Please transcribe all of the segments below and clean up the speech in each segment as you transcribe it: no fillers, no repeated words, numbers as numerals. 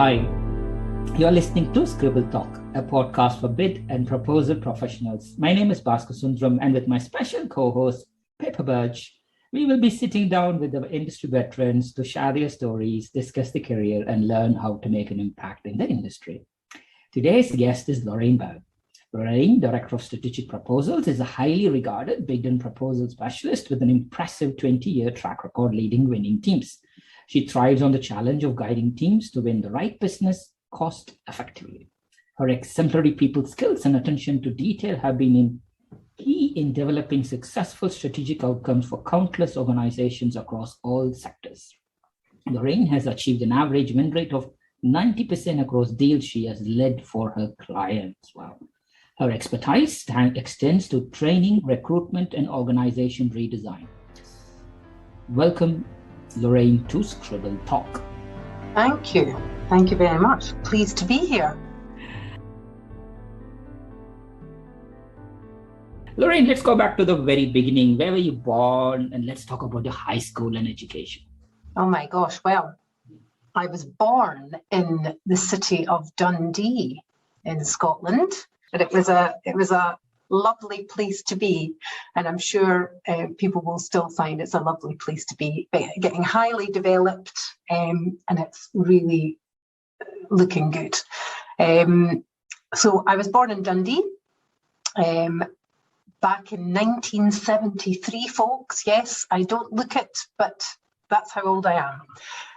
Hi, you're listening to Scribble Talk, a podcast for bid and proposal professionals. My name is Bhaskar Sundram, and with my special co-host, Pippa Birch, we will be sitting down with the industry veterans to share their stories, discuss their career, and learn how to make an impact in the industry. Today's guest is Lorraine Baird. Lorraine, Director of Strategic Proposals, is a highly regarded bid and proposal specialist with an impressive 20-year track record leading winning teams. She thrives on the challenge of guiding teams to win the right business cost effectively. Her exemplary people skills and attention to detail have been key in developing successful strategic outcomes for countless organizations across all sectors. Lorraine has achieved an average win rate of 90% across deals she has led for her clients. Wow. Her expertise extends to training, recruitment, and organization redesign. Welcome, Lorraine, to Scribble Talk. Thank you. Thank you very much. Pleased to be here. Lorraine, let's go back to the very beginning. Where were you born? And let's talk about your high school and education. Oh my gosh. Well, I was born in the city of Dundee in Scotland, and it was a lovely place to be, and I'm sure people will still find it's a lovely place to be, getting highly developed, and it's really looking good. So I was born in Dundee back in 1973, folks. Yes, I don't look it, but that's how old I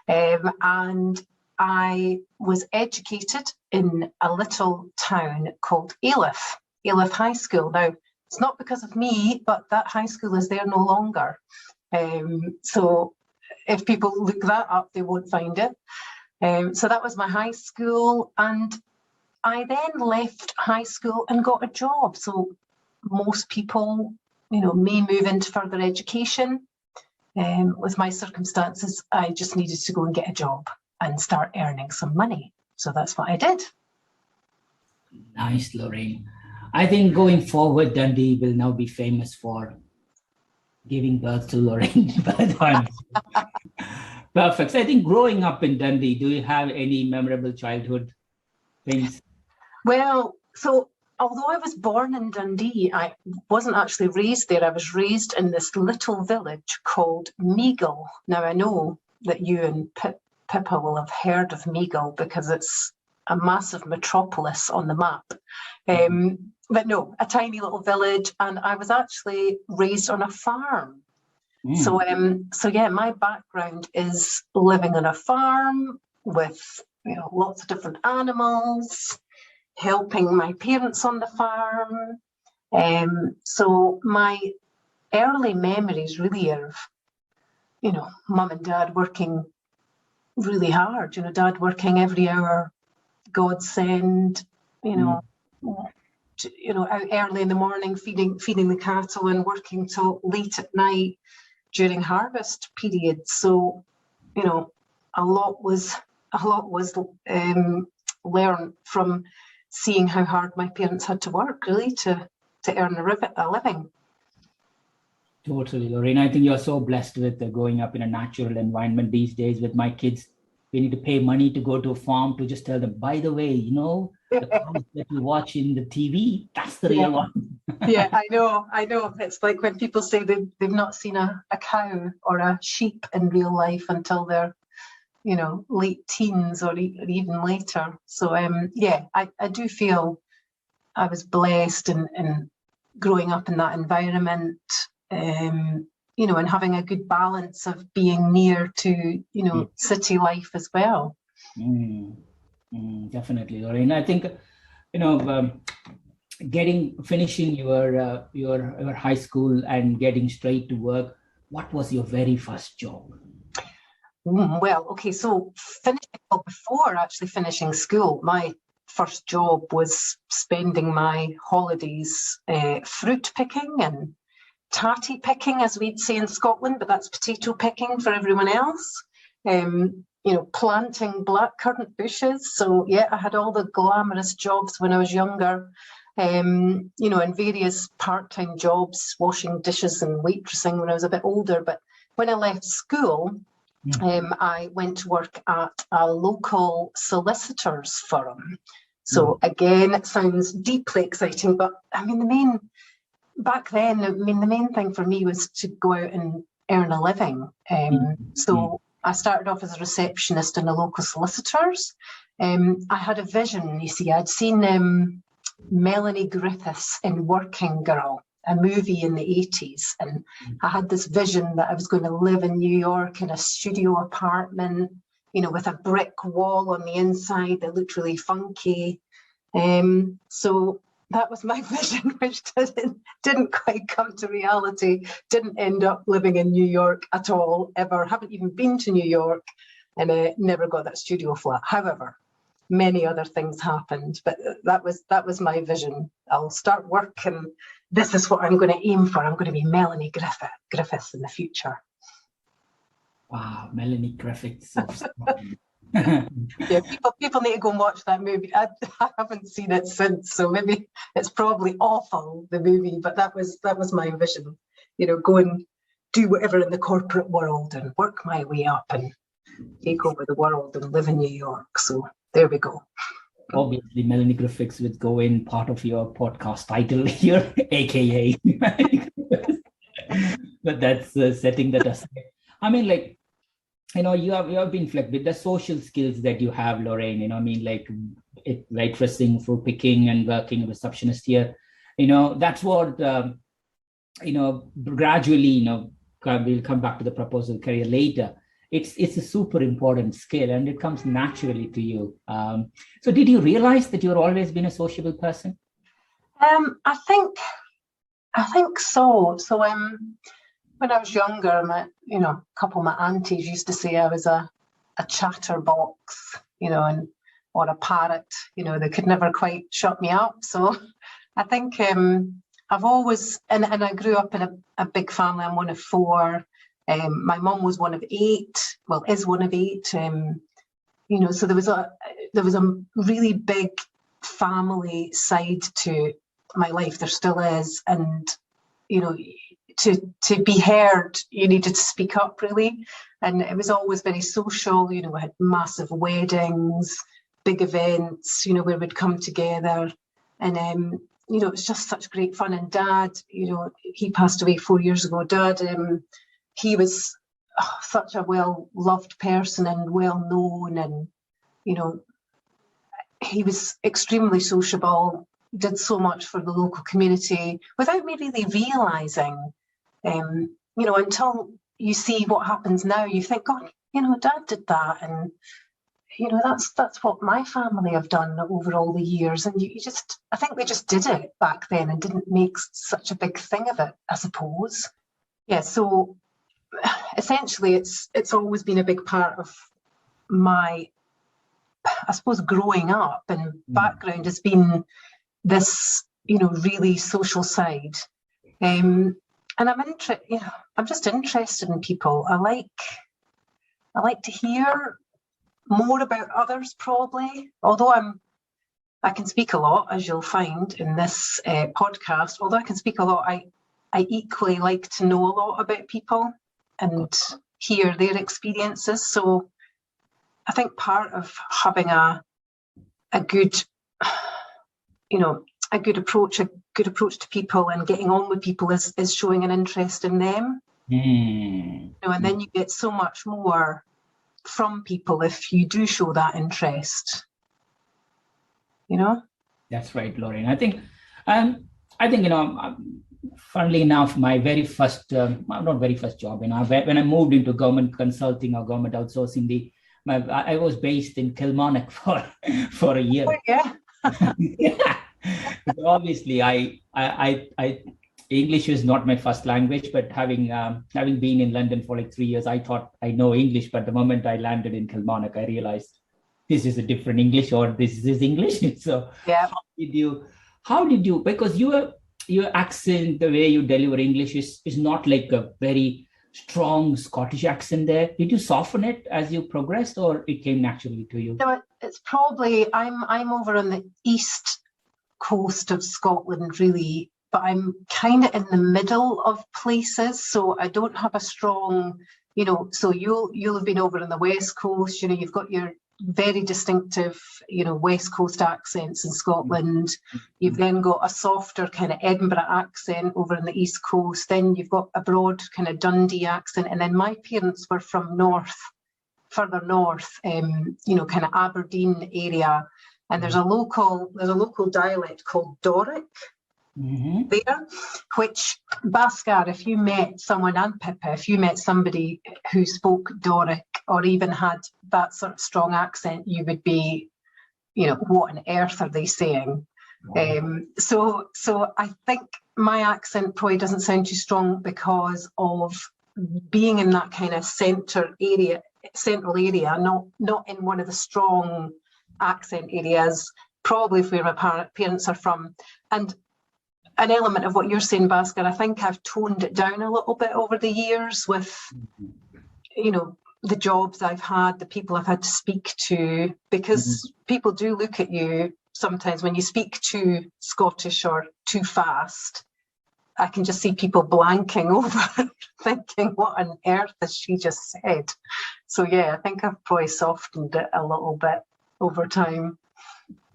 am. And I was educated in a little town called Aleph High School. Now, it's not because of me, but that high school is there no longer. So if people look that up, they won't find it. So that was my high school. And I then left high school and got a job. So most people, may move into further education. With my circumstances, I just needed to go and get a job and start earning some money. So that's what I did. Nice, Lorraine. I think going forward, Dundee will now be famous for giving birth to Lorraine Baird. Perfect. So I think growing up in Dundee, do you have any memorable childhood things? Well, so although I was born in Dundee, I wasn't actually raised there. I was raised in this little village called Meagle. Now, I know that you and Pippa will have heard of Meagle because it's a massive metropolis on the map. But no, a tiny little village, and I was actually raised on a farm. So yeah, my background is living on a farm with lots of different animals, helping my parents on the farm. So my early memories really are of, mum and dad working really hard. Dad working every hour God send, out early in the morning, feeding the cattle and working till late at night during harvest periods. So, a lot was learned from seeing how hard my parents had to work, really, to earn a living. Totally, Lorraine. I think you're so blessed with growing up in a natural environment these days. With my kids, we need to pay money to go to a farm to just tell them, by the way, the cows that you watch in the TV, that's the real one. Yeah, I know. It's like when people say they've not seen a cow or a sheep in real life until they're, late teens or even later. So, I do feel I was blessed in growing up in that environment, and having a good balance of being near to, city life as well. Definitely, Lorraine. I think, finishing your high school and getting straight to work. What was your very first job? Well, okay, so before actually finishing school, my first job was spending my holidays fruit picking and tatty picking, as we'd say in Scotland, but that's potato picking for everyone else. Planting blackcurrant bushes. So yeah, I had all the glamorous jobs when I was younger, and various part-time jobs, washing dishes and waitressing when I was a bit older. But when I left school, I went to work at a local solicitors firm. So again, it sounds deeply exciting, but I mean, back then, the main thing for me was to go out and earn a living. So I started off as a receptionist in a local solicitors. I had a vision, you see, I'd seen Melanie Griffiths in Working Girl, a movie in the 80s. And I had this vision that I was going to live in New York in a studio apartment, with a brick wall on the inside that looked really funky. So that was my vision, which didn't quite come to reality. Didn't end up living in New York at all, ever. Haven't even been to New York, and never got that studio flat. However, many other things happened, but that was my vision. I'll start work, and this is what I'm going to aim for. I'm going to be Melanie Griffiths in the future. Wow, Melanie Griffiths. Yeah, people need to go and watch that movie. I haven't seen it since, so maybe it's probably awful, the movie, but that was my vision. Go and do whatever in the corporate world and work my way up and take over the world and live in New York. So there we go. Obviously, Melanie Griffiths would go in part of your podcast title here, aka. But that's setting that aside. I mean, like, you have been with the social skills that you have, Lorraine, waitressing, fruit picking, and working receptionist here. That's what, gradually, we'll come back to the proposal career later. It's a super important skill, and it comes naturally to you. So did you realize that you've always been a sociable person? I think so. So when I was younger, a couple of my aunties used to say I was a chatterbox, or a parrot. They could never quite shut me up. So I think I've always, and I grew up in a big family. I'm one of four. My mum was one of eight. Well, is one of eight. So there was a really big family side to my life. There still is, and to be heard, you needed to speak up, really. And it was always very social. We had massive weddings, big events, where we'd come together. And, it was just such great fun. And Dad, he passed away 4 years ago. Dad, he was such a well-loved person and well-known. And, he was extremely sociable, did so much for the local community without me really realising. Until you see what happens now, you think, God, Dad did that, and that's what my family have done over all the years. And I think they just did it back then and didn't make such a big thing of it, I suppose. Yeah. So essentially, it's always been a big part of my, I suppose, growing up and background has been this, really social side. And I'm just interested in people. I like to hear more about others, probably. Although I can speak a lot, as you'll find in this podcast. Although I can speak a lot, I equally like to know a lot about people and hear their experiences. So I think part of having a good, a good approach to people and getting on with people is showing an interest in them. And then you get so much more from people if you do show that interest. That's right, Lorraine. I think funnily enough, my very first, not very first job, when I moved into government consulting or government outsourcing, I was based in Kilmarnock for a year. Oh, yeah. Yeah. So obviously, I English is not my first language, but having been in London for like 3 years, I thought I know English. But the moment I landed in Kilmarnock, I realized this is a different English, or this is English. So yeah. How did you? Because your accent, the way you deliver English is not like a very strong Scottish accent there. Did you soften it as you progressed, or it came naturally to you? No, it's probably I'm over on the east coast of Scotland, really, but I'm kind of in the middle of places, so I don't have a strong So you'll have been over on the West Coast, you've got your very distinctive, West Coast accents in Scotland. You've then got a softer kind of Edinburgh accent over on the East Coast. Then you've got a broad kind of Dundee accent. And then my parents were from further north, kind of Aberdeen area. And there's a local dialect called Doric there, which Bhaskar, if you met someone, and Pippa, if you met somebody who spoke Doric or even had that sort of strong accent, you would be, what on earth are they saying? So I think my accent probably doesn't sound too strong because of being in that kind of central area, not in one of the strong accent areas, probably where my parents are from. And an element of what you're saying, Bhaskar, I think I've toned it down a little bit over the years with, the jobs I've had, the people I've had to speak to, because people do look at you sometimes when you speak too Scottish or too fast. I can just see people blanking over, thinking, what on earth has she just said? So yeah, I think I've probably softened it a little bit over time.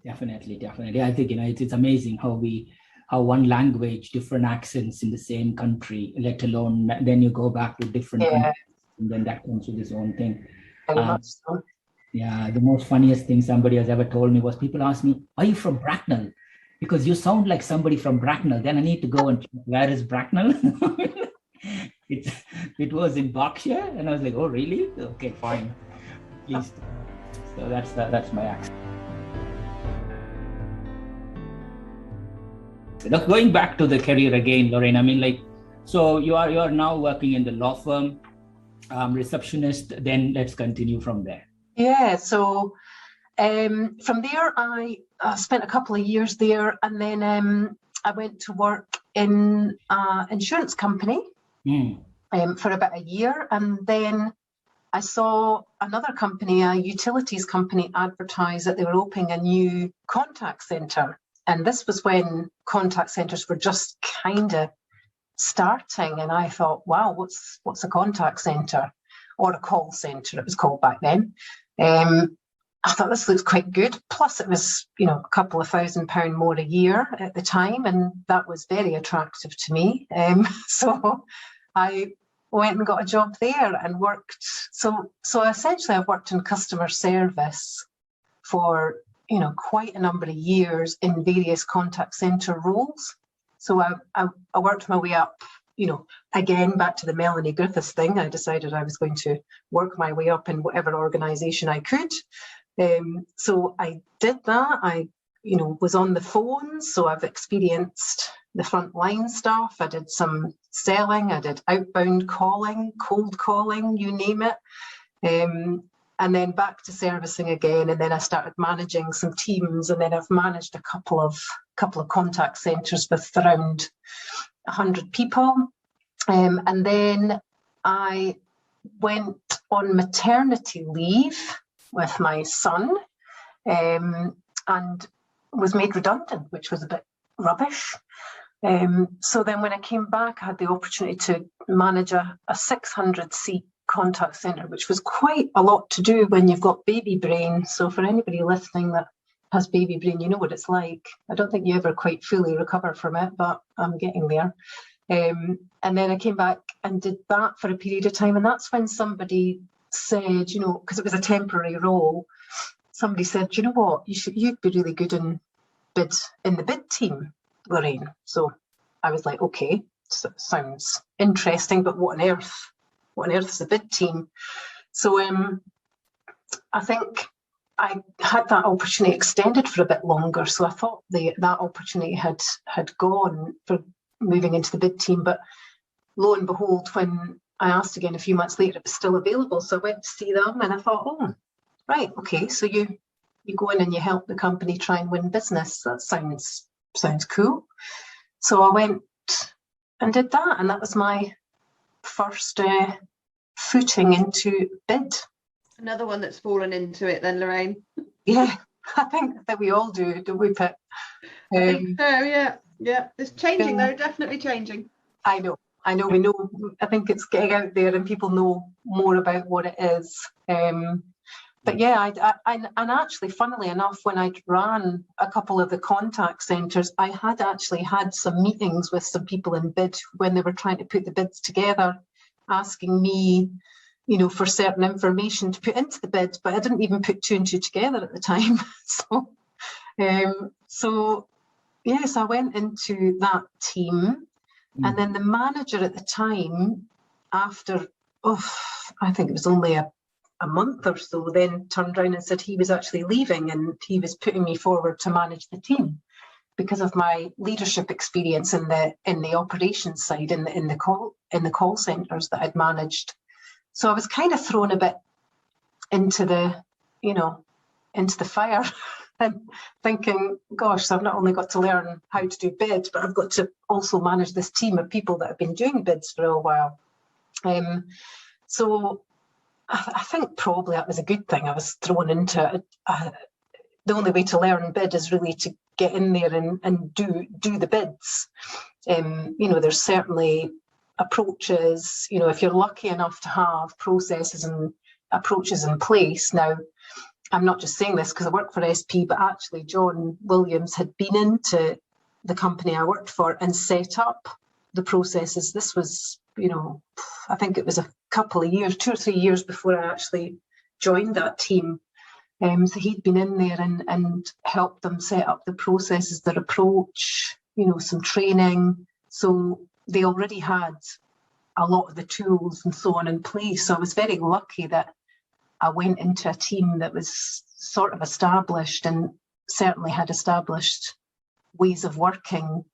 Definitely. I think, it's amazing how one language, different accents in the same country, let alone then you go back to different countries, and then that comes with its own thing. Very much so. Yeah, the most funniest thing somebody has ever told me was people ask me, are you from Bracknell? Because you sound like somebody from Bracknell. Then I need to go and check, where is Bracknell? It was in Berkshire, and I was like, oh really? Okay, fine. Please. So that's my accent. Now, going back to the career again, Lorraine, so you are now working in the law firm, receptionist, then let's continue from there. Yeah, so from there, I spent a couple of years there, and then I went to work in an insurance company for about a year, and then I saw another company, a utilities company, advertise that they were opening a new contact centre. And this was when contact centres were just kind of starting. And I thought, wow, what's a contact centre? Or a call centre, it was called back then. I thought this looks quite good. Plus it was, a couple of £1,000 more a year at the time. And that was very attractive to me. So I went and got a job there and worked. So essentially I've worked in customer service for quite a number of years in various contact centre roles. So I worked my way up, again, back to the Melanie Griffiths thing. I decided I was going to work my way up in whatever organisation I could. So I did that. I, was on the phones. So I've experienced the frontline stuff. I did some selling. I did outbound calling, cold calling, you name it. And then back to servicing again, and then I started managing some teams, and then I've managed a couple of contact centres with around 100 people. And then I went on maternity leave with my son, and was made redundant, which was a bit rubbish. So then when I came back, I had the opportunity to manage a 600-seat contact centre, which was quite a lot to do when you've got baby brain. So for anybody listening that has baby brain, you know what it's like. I don't think you ever quite fully recover from it, but I'm getting there. And then I came back and did that for a period of time. And that's when somebody said, because it was a temporary role, somebody said, you know what, you'd be really good in the bid team, Lorraine. So I was like, okay, sounds interesting, but what on earth is the bid team? So I think I had that opportunity extended for a bit longer. So I thought that opportunity had gone for moving into the bid team. But lo and behold, when I asked again a few months later, it was still available. So I went to see them and I thought, oh, right, okay. So you go in and you help the company try and win business. That sounds cool. So I went and did that. And that was my first footing into bid. Another one that's fallen into it then, Lorraine. Yeah, I think that we all do, don't we, Pip? I think so, yeah. It's changing though, definitely changing. I know. I know we know. I think it's getting out there and people know more about what it is. But yeah, and actually, funnily enough, when I ran a couple of the contact centres, I had actually had some meetings with some people in bid when they were trying to put the bids together, asking me, for certain information to put into the bids, but I didn't even put two and two together at the time. So yes, I went into that team, and then the manager at the time, after, I think it was only a month or so, then turned around and said he was actually leaving and he was putting me forward to manage the team because of my leadership experience in the operations side, in the call centres that I'd managed. So I was kind of thrown a bit into the fire and thinking, gosh, so I've not only got to learn how to do bids, but I've got to also manage this team of people that have been doing bids for a while. So I think probably that was a good thing. I was thrown into it. The only way to learn bid is really to get in there and do the bids. There's certainly approaches, if you're lucky enough to have processes and approaches in place. Now, I'm not just saying this because I work for SP, but actually John Williams had been into the company I worked for and set up the processes. This was, I think it was a couple of years, 2 or 3 years before I actually joined that team. So he'd been in there and helped them set up the processes, their approach, some training. So they already had a lot of the tools and so on in place. So I was very lucky that I went into a team that was sort of established and certainly had established ways of working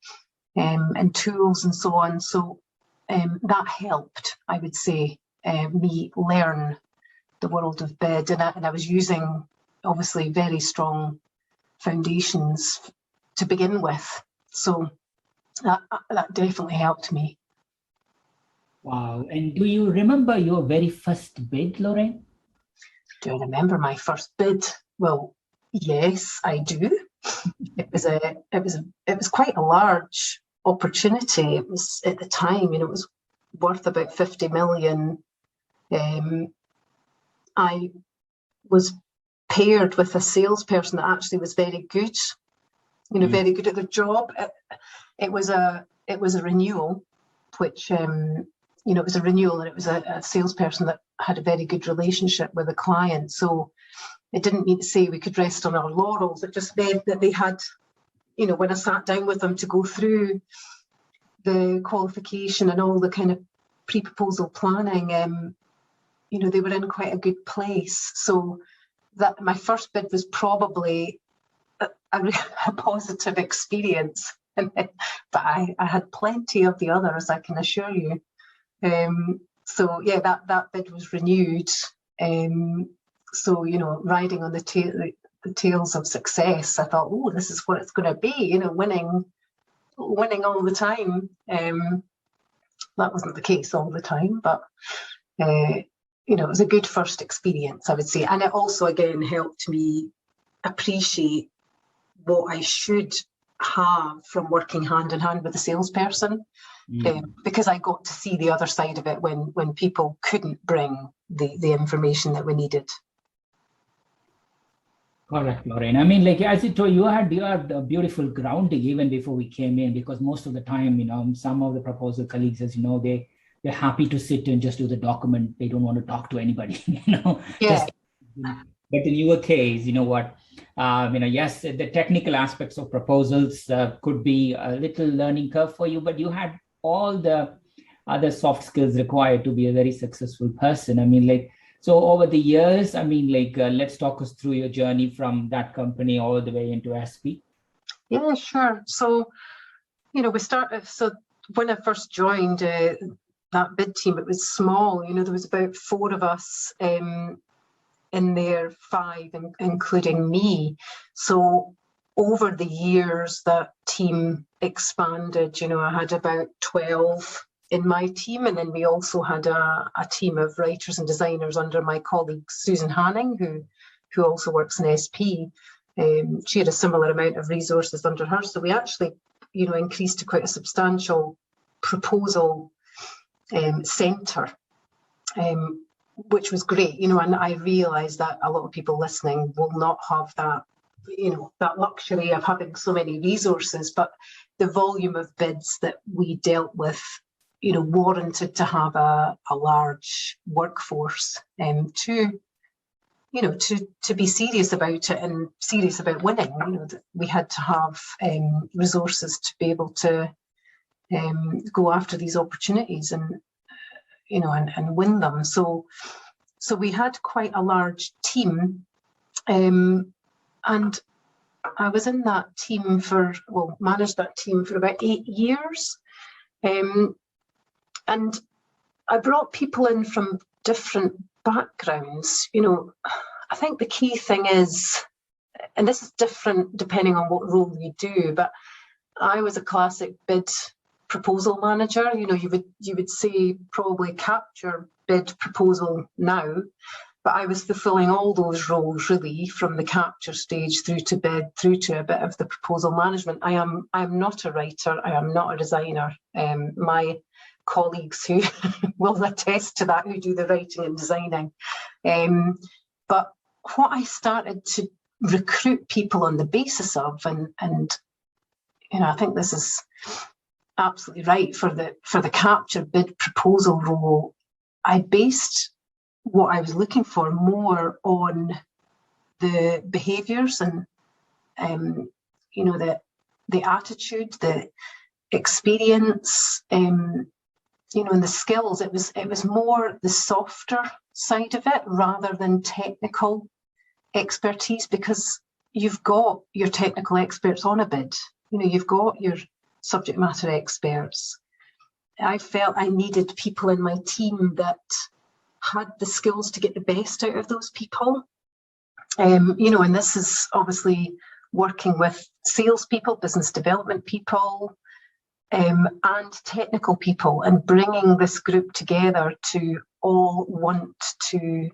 and tools and so on. So that helped, I would say, me learn the world of bid. And I was using, obviously, very strong foundations to begin with. So that definitely helped me. Wow. And do you remember your very first bid, Lorraine? Do I remember my first bid? Well, yes, I do. It was quite a large opportunity. It was at the time, it was worth about 50 million. I was paired with a salesperson that actually was very good, very good at the job. It was a renewal, which it was a renewal, and it was a salesperson that had a very good relationship with the client. So it didn't mean to say we could rest on our laurels. It just meant that they had, when I sat down with them to go through the qualification and all the kind of pre-proposal planning, they were in quite a good place. So that my first bid was probably a positive experience. But I had plenty of the others, I can assure you. So yeah, that bid was renewed. So, riding on the tails of success, I thought, oh, this is what it's going to be, winning all the time. That wasn't the case all the time, but it was a good first experience, I would say. And it also, again, helped me appreciate what I should have from working hand in hand with a salesperson, because I got to see the other side of it when people couldn't bring the information that we needed. Correct, Lorraine. I mean, as you told, you had a beautiful grounding even before we came in, because most of the time, some of the proposal colleagues, as you know, they're happy to sit and just do the document. They don't want to talk to anybody, Yeah. But in your case, yes, the technical aspects of proposals could be a little learning curve for you, but you had all the other soft skills required to be a very successful person. I mean, so over the years, let's talk us through your journey from that company all the way into SP. Yeah, sure. So, we started, so when I first joined that bid team, it was small, there was about 4 of us in there, 5, including me. So over the years, that team expanded. I had about 12 in my team, and then we also had a team of writers and designers under my colleague Susan Hanning, who also works in SP. She had a similar amount of resources under her, so we actually increased to quite a substantial proposal centre, which was great, you know, and I realised that a lot of people listening will not have that, you know, that luxury of having so many resources, but the volume of bids that we dealt with, you know, warranted to have a large workforce to, you know, to be serious about it and serious about winning. You know, we had to have resources to be able to go after these opportunities and, you know, and win them. So we had quite a large team, and I was in that team managed that team for about 8 years. And I brought people in from different backgrounds. You know, I think the key thing is, and this is different depending on what role you do, but I was a classic bid proposal manager. You know, you would say probably capture bid proposal now, but I was fulfilling all those roles really, from the capture stage through to bid, through to a bit of the proposal management. I'm not a writer, I am not a designer. My colleagues who will attest to that, who do the writing and designing. But what I started to recruit people on the basis of, and you know, I think this is absolutely right for the capture bid proposal role, I based what I was looking for more on the behaviours and you know, the attitude, the experience, you know, and the skills. It was more the softer side of it rather than technical expertise, because you've got your technical experts on a bid, you know, you've got your subject matter experts. I felt I needed people in my team that had the skills to get the best out of those people. You know, and this is obviously working with salespeople, business development people, and technical people, and bringing this group together to all want to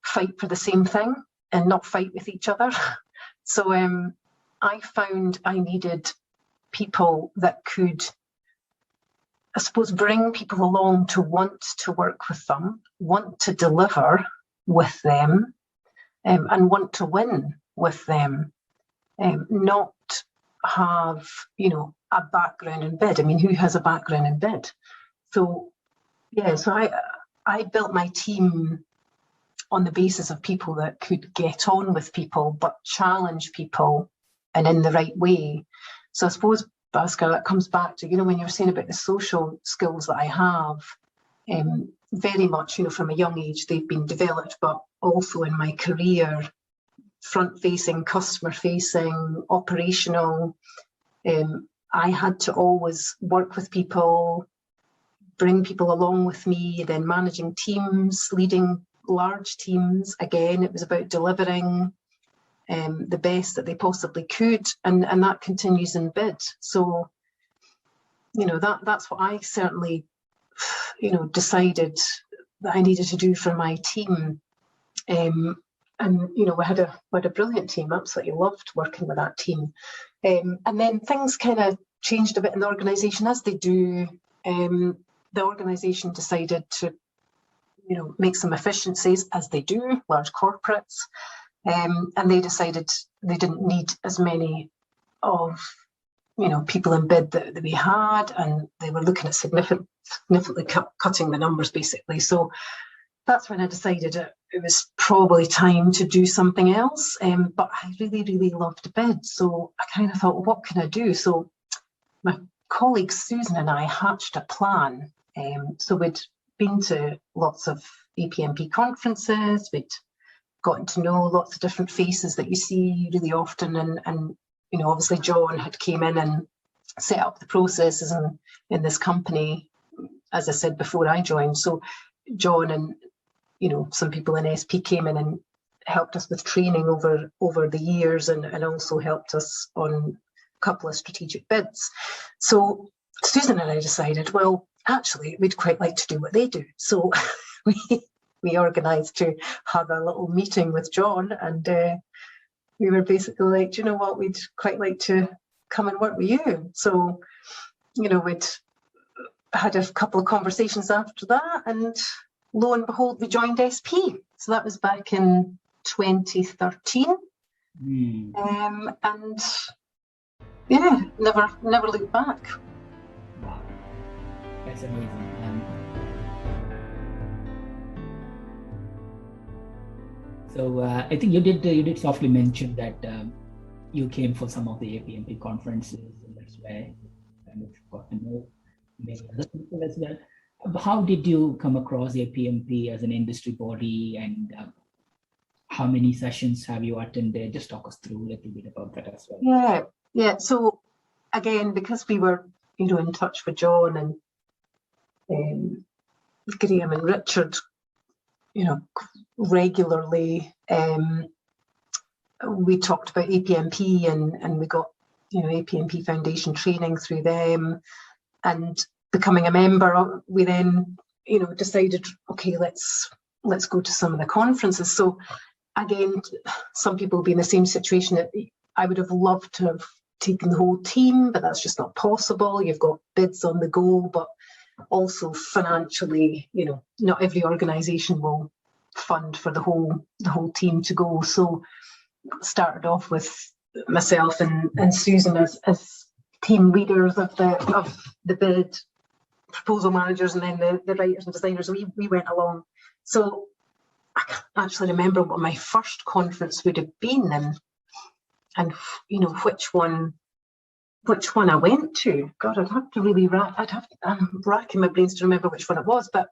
fight for the same thing and not fight with each other. So I found I needed people that could, I suppose, bring people along to want to work with them, want to deliver with them, and want to win with them, not have, you know, a background in bid. I mean, who has a background in bid? So, yeah, so I built my team on the basis of people that could get on with people, but challenge people and in the right way. So I suppose, Bhaskar, that comes back to, you know, when you were saying about the social skills that I have, very much, you know, from a young age, they've been developed, but also in my career, front-facing, customer-facing, operational. I had to always work with people, bring people along with me, then managing teams, leading large teams. Again, it was about delivering the best that they possibly could, and that continues in bid. So, you know, that's what I certainly, you know, decided that I needed to do for my team. And, you know, we had a brilliant team, absolutely loved working with that team. And then things kind of changed a bit in the organisation, as they do. The organisation decided to, you know, make some efficiencies, as they do, large corporates. And they decided they didn't need as many of, you know, people in bid that we had, and they were looking at significantly cutting the numbers, basically. So that's when I decided it was probably time to do something else. But I really, really loved bid. So I kind of thought, well, what can I do? So my colleague Susan and I hatched a plan. So we'd been to lots of APMP conferences, we'd gotten to know lots of different faces that you see really often. And you know, obviously John had came in and set up the processes in this company, as I said, before I joined. So John and, you know, some people in SP came in and helped us with training over the years, and also helped us on a couple of strategic bids. So Susan and I decided, well, actually, we'd quite like to do what they do. So we organised to have a little meeting with John, and we were basically like, do you know what, we'd quite like to come and work with you. So, you know, had a couple of conversations after that, and lo and behold, we joined SP. So that was back in 2013. And yeah, never looked back. Wow, that's amazing. So I think you did softly mention that you came for some of the APMP conferences, and that's where you kind of got to know many other people as well. How did you come across APMP as an industry body, and how many sessions have you attended? Just talk us through a little bit about that as well. Yeah. So again, because we were, in touch with John and Graham and Richard, regularly, we talked about APMP and we got, APMP Foundation training through them, and becoming a member, we then, decided, okay, let's go to some of the conferences. So again, some people will be in the same situation. That I would have loved to have taken the whole team, but that's just not possible. You've got bids on the go, but also financially, not every organisation will fund for the whole team to go. So started off with myself and Susan as team leaders of the bid, proposal managers, and then the writers and designers. We went along. So I can't actually remember what my first conference would have been, and which one I went to. God, I'd have to really I'm racking my brains to remember which one it was. But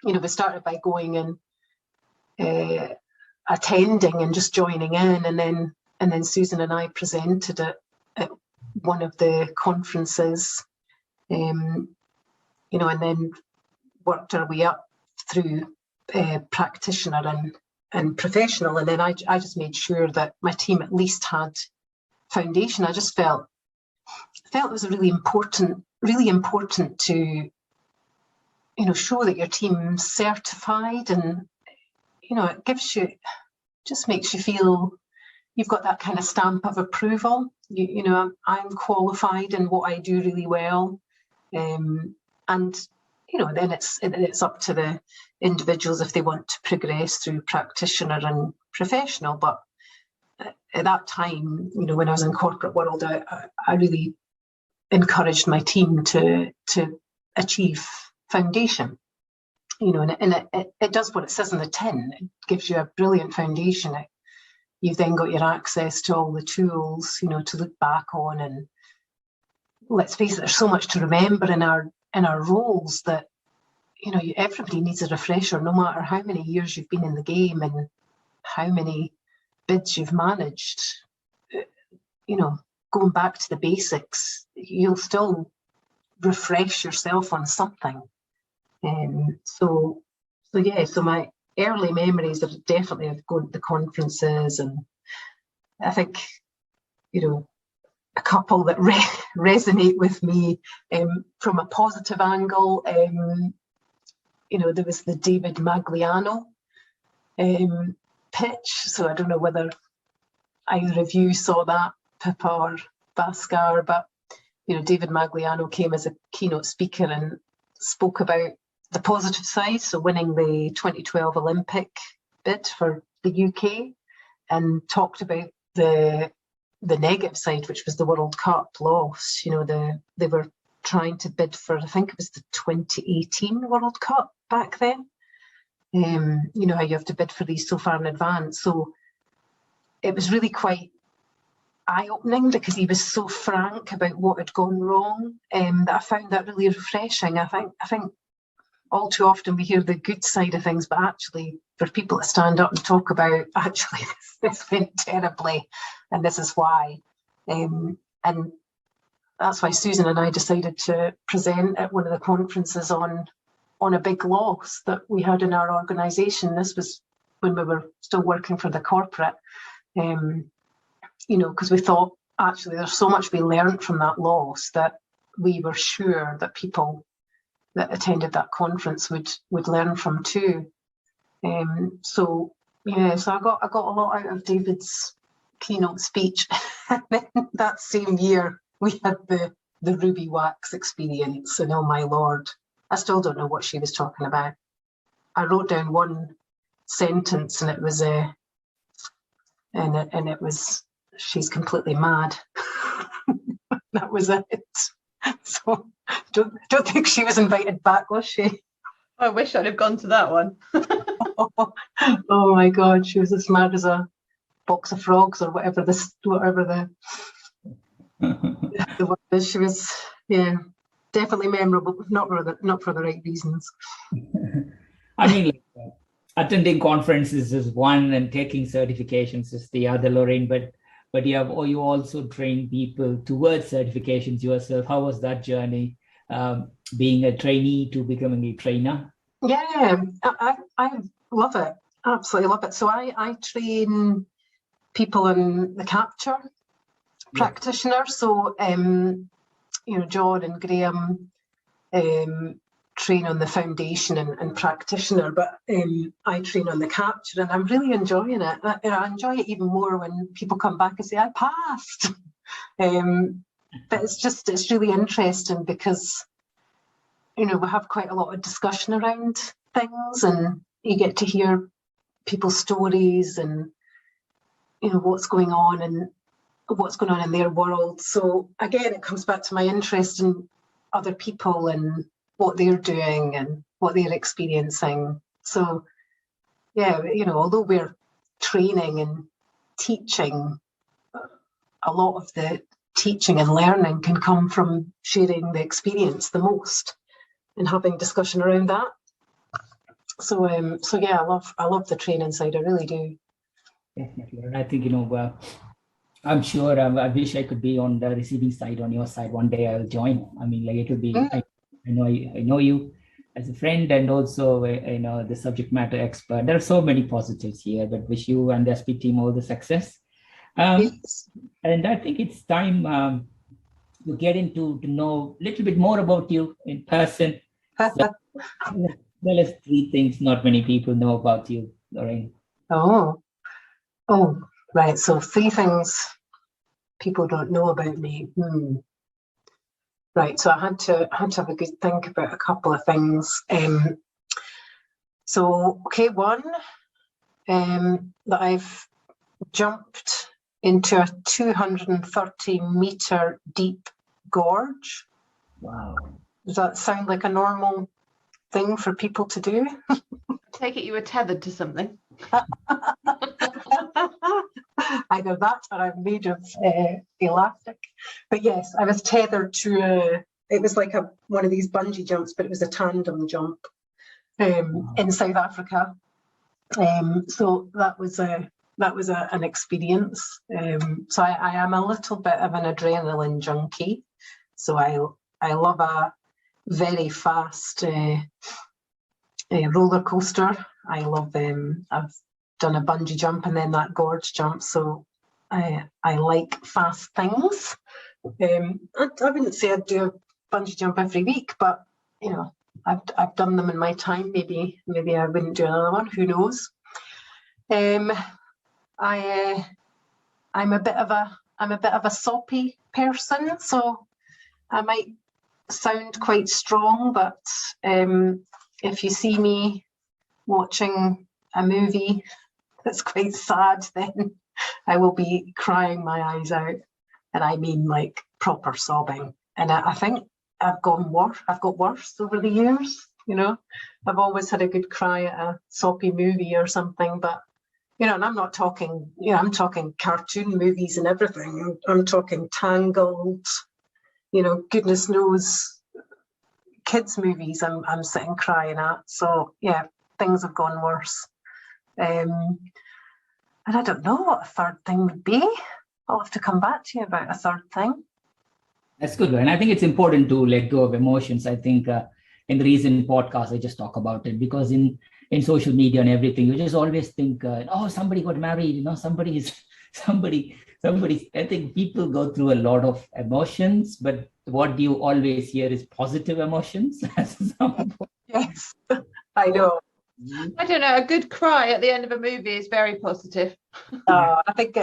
we started by going and attending and just joining in, and then Susan and I presented it at one of the conferences, and then worked our way up through practitioner and professional, and then I just made sure that my team at least had foundation. I just felt it was really important to show that your team's certified, and it gives you, just makes you feel you've got that kind of stamp of approval. I'm qualified in what I do really well, and then it's up to the individuals if they want to progress through practitioner and professional. But at that time, when I was in corporate world, I really encouraged my team to achieve foundation. And it does what it says in the tin. It gives you a brilliant foundation. You've then got your access to all the tools, to look back on. And let's face it, there's so much to remember in our roles that, everybody needs a refresher, no matter how many years you've been in the game and how many bids you've managed. Going back to the basics, you'll still refresh yourself on something. So my early memories are definitely of going to the conferences, and I think, a couple that resonate with me from a positive angle. There was the David Magliano pitch. So I don't know whether either of you saw that, Pippa or Bhaskar, but David Magliano came as a keynote speaker and spoke about the positive side, so winning the 2012 Olympic bid for the UK, and talked about the negative side, which was the World Cup loss. They were trying to bid for, I think it was the 2018 World Cup back then. How you have to bid for these so far in advance. So it was really quite eye-opening because he was so frank about what had gone wrong, that I found that really refreshing. I think all too often we hear the good side of things, but actually for people to stand up and talk about, actually this went terribly and this is why. And that's why Susan and I decided to present at one of the conferences on a big loss that we had in our organisation. This was when we were still working for the corporate, because we thought, actually, there's so much we learned from that loss that we were sure that people that attended that conference would learn from too. So I got a lot out of David's keynote speech. And then that same year, we had the the ruby wax experience, and oh my Lord, I still don't know what she was talking about. I wrote down one sentence and it was she's completely mad. That was it. So don't think she was invited back, was she? I wish I'd have gone to that one. Oh my God, she was as mad as a box of frogs or whatever the word is. She was, yeah, definitely memorable, not for the right reasons. I mean, like, attending conferences is one and taking certifications is the other, Lorraine, but you also train people towards certifications yourself. How was that journey, being a trainee to becoming a trainer? Yeah, I love it. Absolutely love it. So I train people in the capture practitioner. So, John and Graham train on the foundation and practitioner, but I train on the capture, and I'm really enjoying it. I enjoy it even more when people come back and say, I passed. But it's really interesting because, we have quite a lot of discussion around things, and you get to hear people's stories and, what's going on in their world. So again, it comes back to my interest in other people and what they're doing and what they're experiencing. So yeah, although we're training and teaching, a lot of the teaching and learning can come from sharing the experience the most and having discussion around that. So yeah, I love the training side. I really do. Definitely. And I think, I'm sure I wish I could be on the receiving side, on your side. One day I'll join. I mean, like, it will be, I know you as a friend, and also, the subject matter expert. There are so many positives here, but wish you and the SP team all the success. Yes. And I think it's time to get into to know a little bit more about you in person. So, tell us 3 things not many people know about you, Lorraine. Oh, right. So 3 things people don't know about me. Right. So I had to have a good think about a couple of things. So, okay, one, that I've jumped into a 230-meter deep gorge. Wow. Does that sound like a normal thing for people to do? Take it you were tethered to something. Either that or I'm made of elastic. But yes, I was tethered to it was like one of these bungee jumps, but it was a tandem jump in South Africa. So that was an experience. So I am a little bit of an adrenaline junkie. So I love a very fast roller coaster. I love them. I've done a bungee jump and then that gorge jump. So I like fast things. I wouldn't say I'd do a bungee jump every week, but I've done them in my time. Maybe I wouldn't do another one. Who knows? I'm a bit of a soppy person, so I might sound quite strong, but if you see me watching a movie that's quite sad, then I will be crying my eyes out, and I mean like proper sobbing. And I think I've got worse over the years. I've always had a good cry at a soppy movie or something, but and I'm not talking, I'm talking cartoon movies and everything. I'm talking Tangled, goodness knows, kids movies I'm sitting crying at. So yeah, things have gone worse. And I don't know what a third thing would be. I'll have to come back to you about a third thing. That's good. And I think it's important to let go of emotions. I think in the recent podcast, I just talk about it because in social media and everything, you just always think, somebody got married, somebody. I think people go through a lot of emotions, but what you always hear is positive emotions. Yes, I know. I don't know. A good cry at the end of a movie is very positive. I think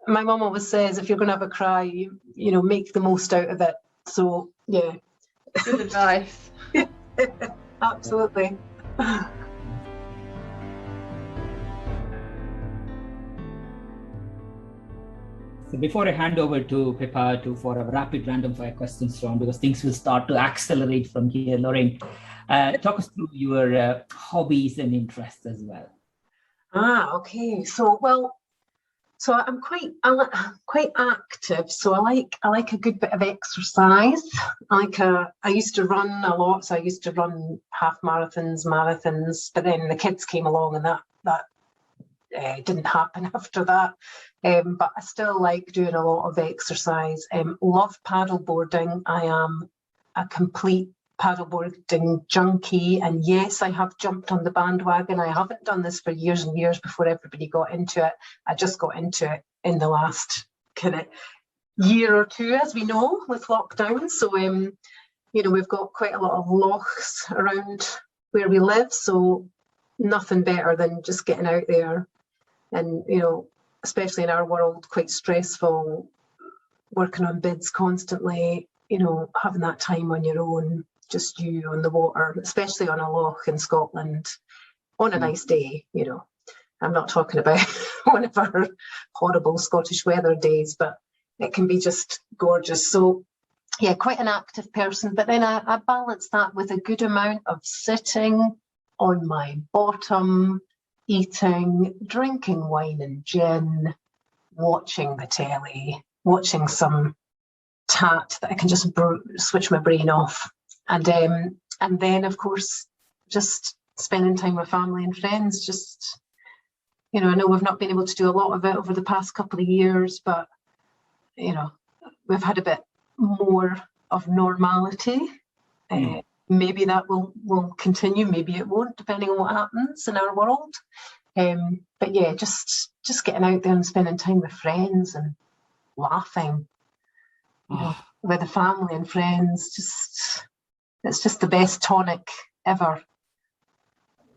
my mum always says, if you're going to have a cry, you know, make the most out of it. So yeah. Good advice. Absolutely. So before I hand over to Pippa for a rapid random fire questions round, because things will start to accelerate from here, Lorraine, talk us through your hobbies and interests as well. Okay. So I'm quite active. So I like a good bit of exercise. I used to run a lot. So I used to run half marathons, but then the kids came along and that didn't happen after that. But I still like doing a lot of exercise. Love paddleboarding. I am a complete paddleboarding junkie, and yes, I have jumped on the bandwagon. I haven't done this for years and years before everybody got into it. I just got into it in the last kind of year or two, as we know, with lockdown. So you know, we've got quite a lot of lochs around where we live, so nothing better than just getting out there. And you know, especially in our world, quite stressful, working on bids constantly, you know, having that time on your own, just you on the water, especially on a loch in Scotland, on a nice day, you know. I'm not talking about one of our horrible Scottish weather days, but it can be just gorgeous. So yeah, quite an active person, but then I balance that with a good amount of sitting on my bottom, eating, drinking wine and gin, watching the telly, watching some tat that I can just switch my brain off. And then, of course, just spending time with family and friends. Just, you know, I know we've not been able to do a lot of it over the past couple of years, but, you know, we've had a bit more of normality. Maybe that will continue, maybe it won't, depending on what happens in our world. But yeah, just getting out there and spending time with friends and laughing, you know, with the family and friends. It's just the best tonic ever.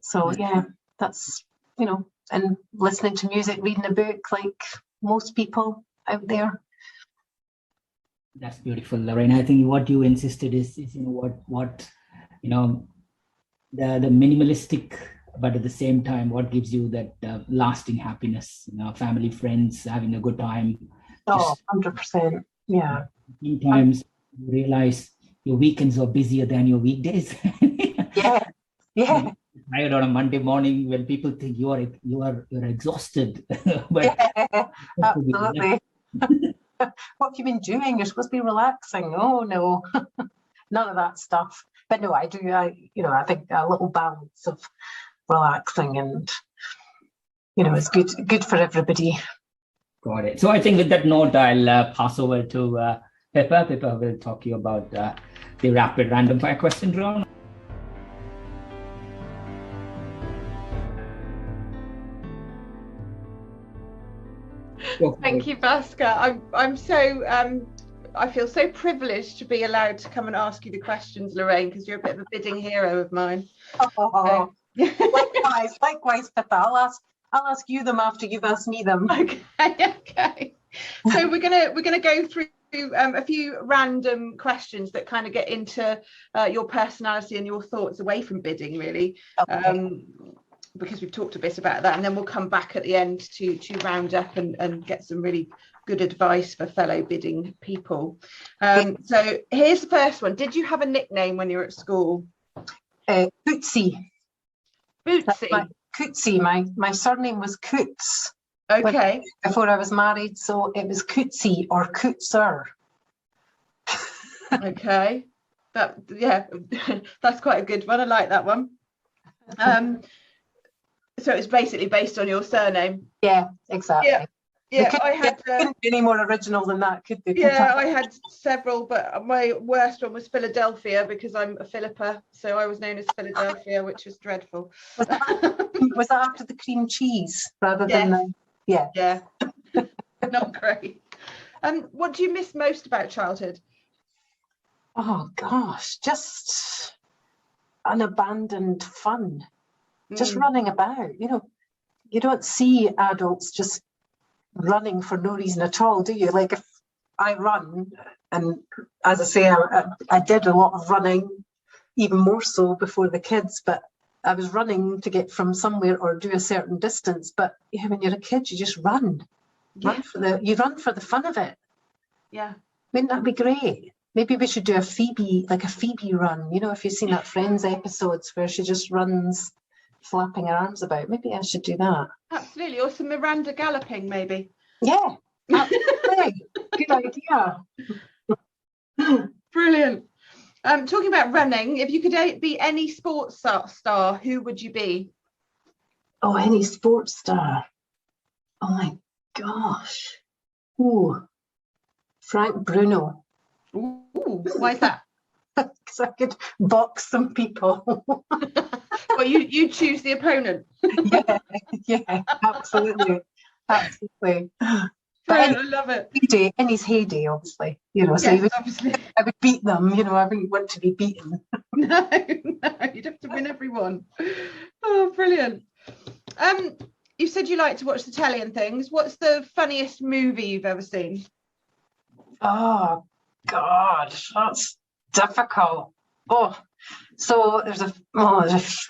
So yeah, that's, you know, and listening to music, reading a book like most people out there. That's beautiful, Lorraine. I think what you insisted is you know what you know, the minimalistic, but at the same time, what gives you that lasting happiness? You know, family, friends, having a good time. Oh, 100%. Yeah. Sometimes you realize your weekends are busier than your weekdays. Yeah. Tired on a Monday morning when people think you're exhausted. But yeah, absolutely. What have you been doing? You're supposed to be relaxing. Oh no, none of that stuff. But no, I do. I think a little balance of relaxing and, you know, it's good for everybody. Got it. So I think with that note, I'll pass over to Pippa. Pippa will talk to you about the rapid random fire question round. Thank you, Bhaskar. I'm so I feel so privileged to be allowed to come and ask you the questions, Lorraine, because you're a bit of a bidding hero of mine. Oh, likewise, Pippa. I'll ask you them after you've asked me them. Okay. So we're gonna go through a few random questions that kind of get into your personality and your thoughts away from bidding, really. Okay. Because we've talked a bit about that, and then we'll come back at the end to round up and get some really good advice for fellow bidding people. So here's the first one. Did you have a nickname when you were at school? Bootsy. Bootsy. Cootsy. My surname was Coots. Okay. Before I was married, so it was Cootsy or Cootser. Okay. That's quite a good one. I like that one. So it's basically based on your surname. Yeah, exactly. Yeah, I had couldn't be any more original than that, could they? Yeah, I had several, but my worst one was Philadelphia because I'm a Philippa, so I was known as Philadelphia, which was dreadful. Was that after the cream cheese rather than the? Yeah. Not great. What do you miss most about childhood? Oh gosh, just unabandoned fun. Just running about, you know, you don't see adults just running for no reason at all, do you? Like if I run, and as I say, I did a lot of running, even more so before the kids, but I was running to get from somewhere or do a certain distance. But yeah, when you're a kid, you just run. You run for the fun of it. Yeah. Wouldn't that be great? Maybe we should do a Phoebe run. You know, if you've seen that Friends episodes where she just runs, flapping her arms about. Maybe I should do that. Absolutely. Or some Miranda galloping, maybe. Yeah, absolutely. Good idea. Brilliant. Talking about running, if you could be any sports star, who would you be? Oh, any sports star. Oh my gosh. Ooh, Frank Bruno. Ooh, why is that? Because I could box some people. Well, you choose the opponent. yeah, absolutely. Absolutely. Brilliant, I love it. In his heyday, obviously. You know, so Yes, obviously. I would beat them, you know, I wouldn't want to be beaten. No, you'd have to win everyone. Oh, brilliant. You said you like to watch the telly and things. What's the funniest movie you've ever seen? Oh, God, that's difficult. So there's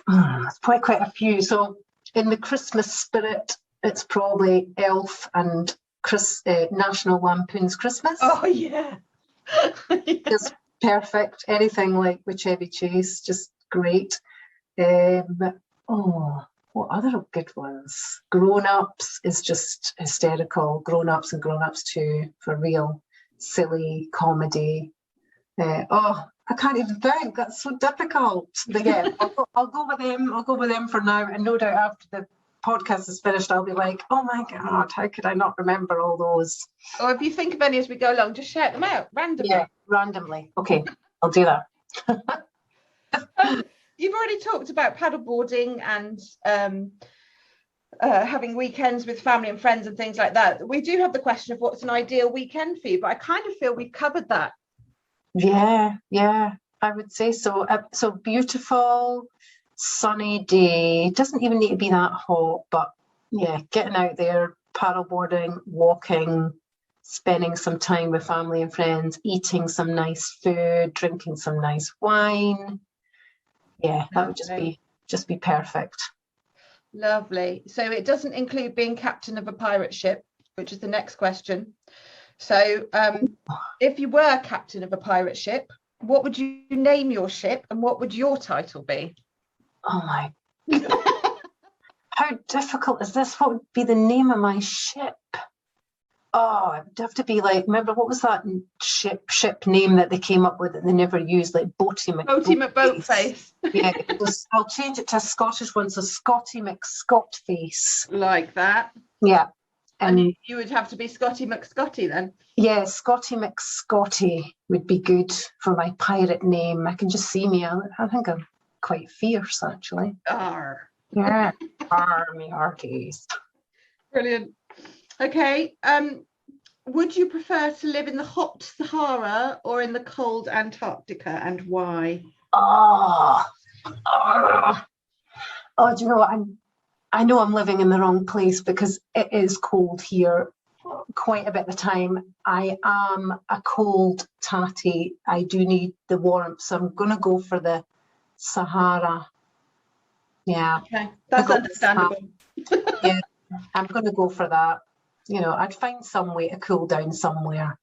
probably quite a few. So in the Christmas spirit, it's probably Elf and National Lampoon's Christmas. Oh, yeah. Just perfect. Anything like with Chevy Chase, just great. What other good ones? Grown Ups is just hysterical. Grown Ups and Grown Ups 2, for real. Silly comedy. I can't even think. That's so difficult. But yeah, I'll go with them. I'll go with them for now. And no doubt after the podcast is finished, I'll be like, oh my God, how could I not remember all those? Or if you think of any as we go along, just shout them out randomly. Yeah, randomly. Okay, I'll do that. You've already talked about paddleboarding and having weekends with family and friends and things like that. We do have the question of what's an ideal weekend for you, but I kind of feel we've covered that. Yeah, I would say so. So beautiful, sunny day. It doesn't even need to be that hot, but yeah, getting out there, paddleboarding, walking, spending some time with family and friends, eating some nice food, drinking some nice wine. Yeah, that would just be perfect. Lovely. So it doesn't include being captain of a pirate ship, which is the next question. So if you were captain of a pirate ship, what would you name your ship and what would your title be? Oh my God. How difficult is this? What would be the name of my ship? Oh, it would have to be like, remember, what was that ship name that they came up with that they never used, like Boaty McBoatface. Yeah, I'll change it to a Scottish one, so Scotty McScottface. Like that. Yeah. And you would have to be Scotty McScotty then. Yeah, Scotty McScotty would be good for my pirate name. I can just see me. I think I'm quite fierce, actually. Arr. Yeah. Arr, me hearties. Brilliant. Okay. Would you prefer to live in the hot Sahara or in the cold Antarctica, and why? Oh, do you know what? I know I'm living in the wrong place because it is cold here quite a bit of the time. I am a cold tatty. I do need the warmth, so I'm going to go for the Sahara. Yeah. Okay, that's understandable. Yeah, I'm going to go for that. You know, I'd find some way to cool down somewhere.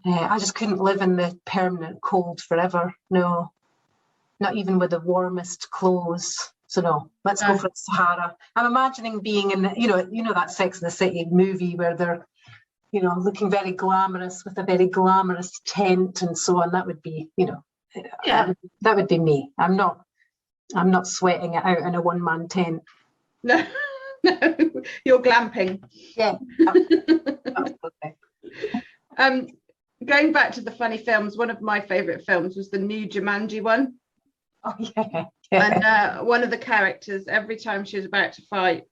I just couldn't live in the permanent cold forever. No, not even with the warmest clothes. So no, let's go for the Sahara. I'm imagining being in, you know that Sex and the City movie where they're, looking very glamorous with a very glamorous tent and so on. That would be, that would be me. I'm not sweating it out in a one-man tent. No, you're glamping. Yeah, absolutely. Going back to the funny films, one of my favourite films was the new Jumanji one. Oh yeah. And one of the characters, every time she was about to fight,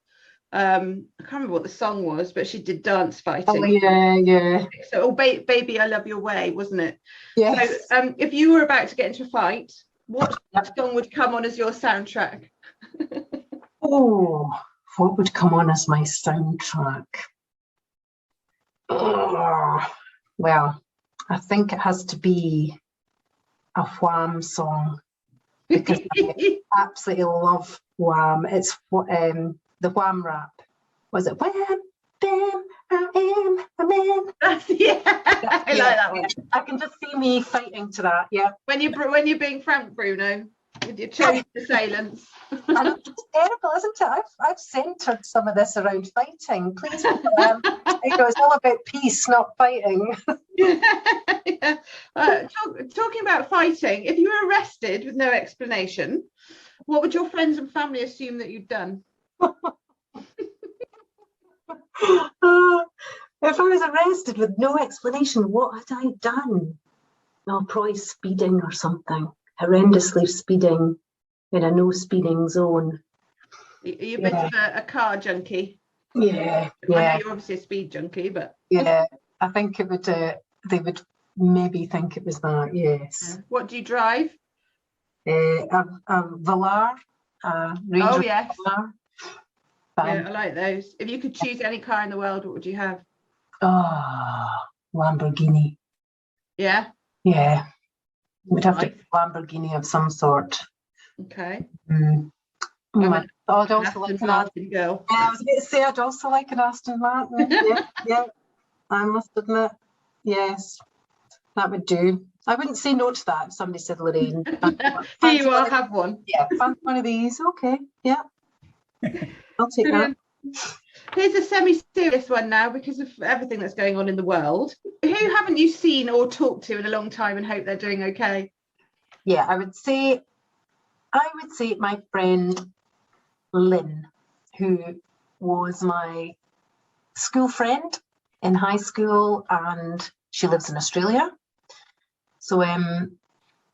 I can't remember what the song was, but she did dance fighting. Oh yeah. So, Baby, I Love Your Way, wasn't it? Yes. So, if you were about to get into a fight, what song would come on as your soundtrack? Oh, what would come on as my soundtrack? Oh, well, I think it has to be a Wham song because I absolutely love Wham. It's the Wham rap. Was it Wham, bam, I'm in. Yeah, I like that one. I can just see me fighting to that. Yeah. When you're being Frank Bruno with your chosen assailants. And it's terrible, isn't it? I've centred some of this around fighting. Please, it's all about peace, not fighting. Yeah. Talking about fighting, if you were arrested with no explanation, what would your friends and family assume that you'd done? If I was arrested with no explanation, what had I done? Oh, probably speeding or something. Horrendously speeding in a no speeding zone. Are you a bit of a car junkie? Yeah. I know you're obviously a speed junkie, but yeah, I think it would. They would maybe think it was that. Yes. What do you drive? A Velar. Range Oh Rover yes. Velar. Yeah, I like those. If you could choose any car in the world, what would you have? Oh, Lamborghini. Yeah. Yeah. We'd have to be a Lamborghini of some sort. Okay. I'd also like an Martin girl. Yeah, I was going to say I'd also like an Aston Martin. yeah, I must admit. Yes, that would do. I wouldn't say no to that if somebody said, Lorraine. Here you are, have one. Yeah, fancy one of these. Okay, yeah. I'll take that. Here's a semi-serious one now because of everything that's going on in the world. Who haven't you seen or talked to in a long time and hope they're doing okay? Yeah, I would say my friend Lynn, who was my school friend in high school, and she lives in Australia. So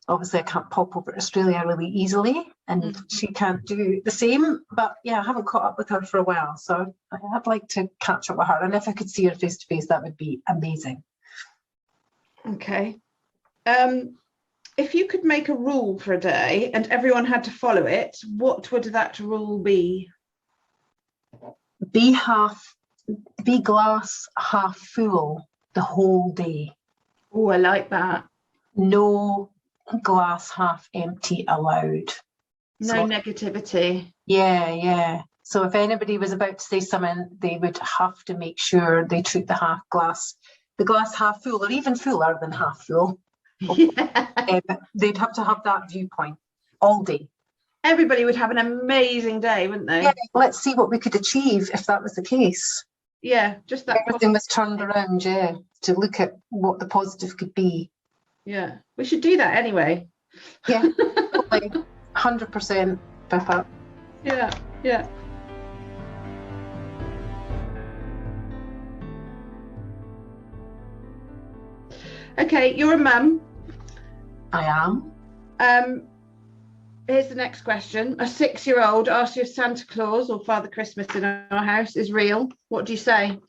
obviously I can't pop over to Australia really easily, and she can't do the same. But yeah, I haven't caught up with her for a while, so I'd like to catch up with her. And if I could see her face to face, that would be amazing. Okay. If you could make a rule for a day and everyone had to follow it, what would that rule be? Be glass half full the whole day. Oh, I like that. No glass half empty allowed. No negativity. Yeah. So if anybody was about to say something, they would have to make sure they treat the glass half full, or even fuller than half full. Yeah. They'd have to have that viewpoint all day. Everybody would have an amazing day, wouldn't they? Yeah, let's see what we could achieve if that was the case. Yeah, just that. Everything was turned around, to look at what the positive could be. Yeah, we should do that anyway. Yeah, like 100% Pippa. Yeah. Okay, you're a mum. I am. Here's the next question. A 6-year-old asks you if Santa Claus or Father Christmas in our house is real. What do you say?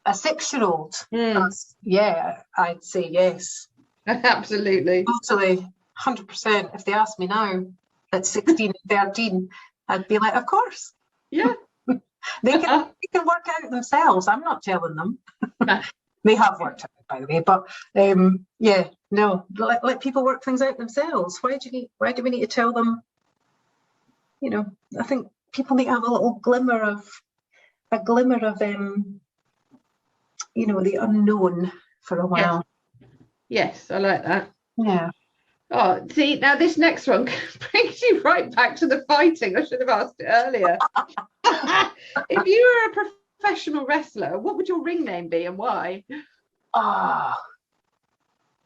A 6-year-old? Yeah, I'd say yes. Absolutely. Totally, 100%. If they asked me now at 16 and 13, I'd be like, of course. Yeah. They can work out themselves. I'm not telling them. They have worked out, by the way, but let people work things out themselves. Why do we need to tell them? I think people need to have a little glimmer of the unknown for a while. Yes, I like that. Yeah. Oh, see, now this next one brings you right back to the fighting. I should have asked it earlier. If you were a professional wrestler, what would your ring name be and why?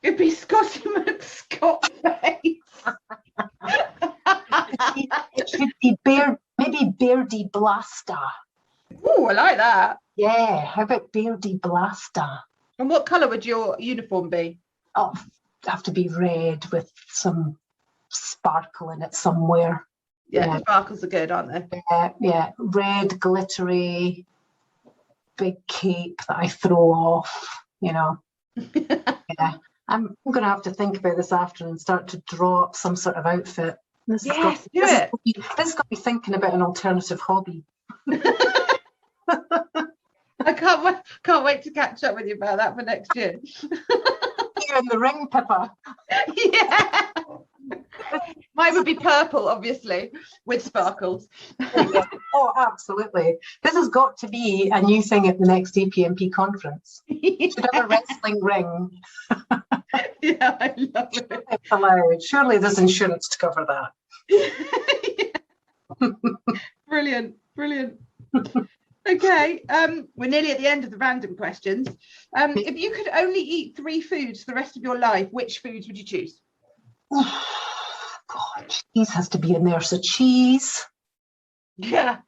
It'd be Scotty McScottface. It should be maybe Beardy Blaster. Oh, I like that. Yeah, how about Beardy Blaster? And what colour would your uniform be? Oh, it'd have to be red with some sparkle in it somewhere. Yeah, sparkles are good, aren't they? Yeah, red, glittery, big cape that I throw off, Yeah. I'm going to have to think about this after and start to draw up some sort of outfit. This has got me thinking about an alternative hobby. I can't wait to catch up with you about that for next year. You're in the ring, Pippa. Yeah. Mine would be purple, obviously, with sparkles. Yeah. Oh, absolutely. This has got to be a new thing at the next APMP conference. Yeah. Should have a wrestling ring. Yeah, I love it. It's allowed. Surely there's insurance to cover that. Yeah. Brilliant. Okay, we're nearly at the end of the random questions. If you could only eat 3 foods for the rest of your life, which foods would you choose? Oh, God, cheese has to be in there. So cheese. Yeah,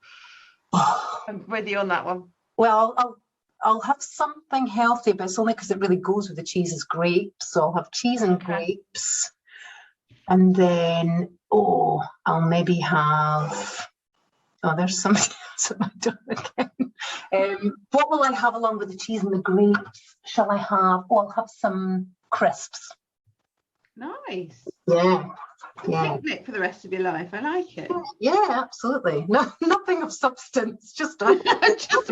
Oh. I'm with you on that one. Well, I'll have something healthy, but it's only because it really goes with the cheese is grapes. So I'll have cheese and grapes. And then, I'll maybe have... Oh, there's something else at my door again. What will I have along with the cheese and the grapes? Shall I have... I'll have some crisps. Nice. Yeah. Picnic for the rest of your life. I like it. Yeah, absolutely. No, nothing of substance. Just a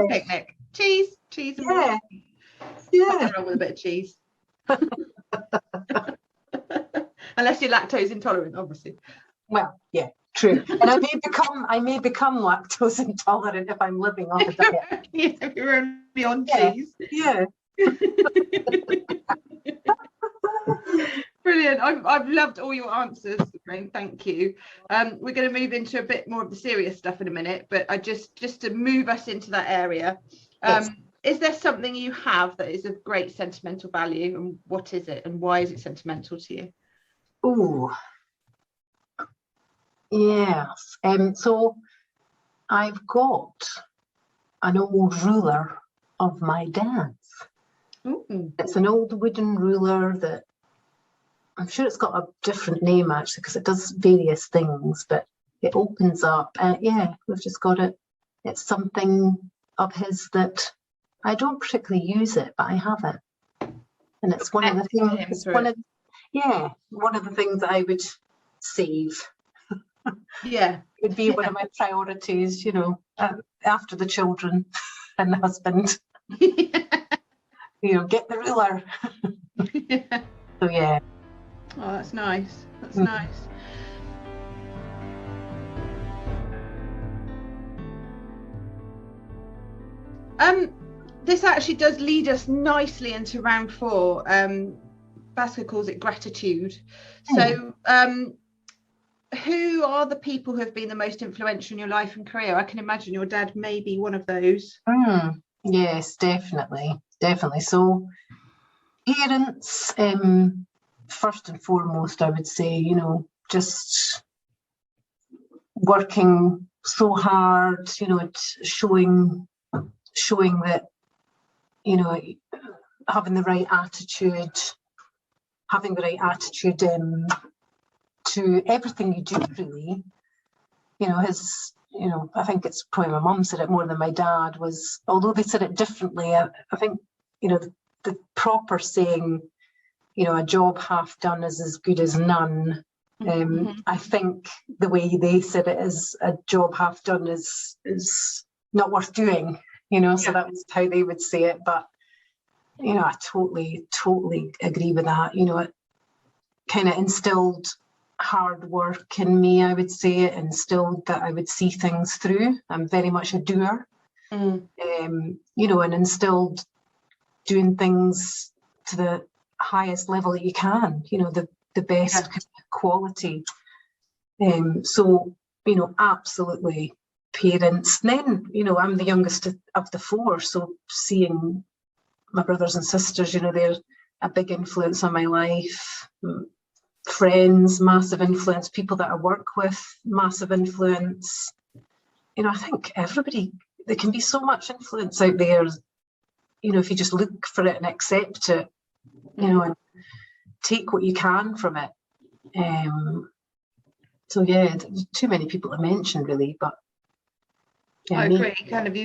picnic. Cheese. Yeah. Nothing wrong with a bit of cheese. Unless you're lactose intolerant, obviously. Well, yeah, true. And I may become lactose intolerant if I'm living on a diet. Yeah, if you're only on cheese. Yeah. Brilliant. I've loved all your answers, Lorraine. Thank you. We're going to move into a bit more of the serious stuff in a minute, but I just to move us into that area. Yes. Is there something you have that is of great sentimental value, and what is it, and why is it sentimental to you? Oh, yes. So I've got an old ruler of my dad's. Ooh. It's an old wooden ruler that I'm sure it's got a different name actually because it does various things, but it opens up. Yeah, we've just got it. It's something of his that I don't particularly use it, but I have it. And it's one of the things, one of the things that I would save. Yeah. It would be one of my priorities, after the children and the husband. Get the ruler. Yeah. So yeah. Oh, that's nice. That's nice. This actually does lead us nicely into round 4. Basca calls it gratitude. So who are the people who have been the most influential in your life and career? I can imagine your dad may be one of those. Yes, definitely. So parents, first and foremost, I would say, just working so hard, showing that, having the right attitude to everything you do, really. I think it's probably my mum said it more than my dad, was, although they said it differently, I think, the proper saying, a job half done is as good as none. I think the way they said it is a job half done is not worth doing, so that was how they would say it. But, I totally agree with that. It kind of instilled hard work in me, I would say. It instilled that I would see things through. I'm very much a doer, and instilled doing things to the highest level that you can, the best quality. So, absolutely parents. Then, I'm the youngest of the 4, so seeing my brothers and sisters, they're a big influence on my life. Friends, massive influence. People that I work with, massive influence. I think everybody, there can be so much influence out there, if you just look for it and accept it, and take what you can from it. So yeah, too many people to mention really, but yeah, I agree. Kind of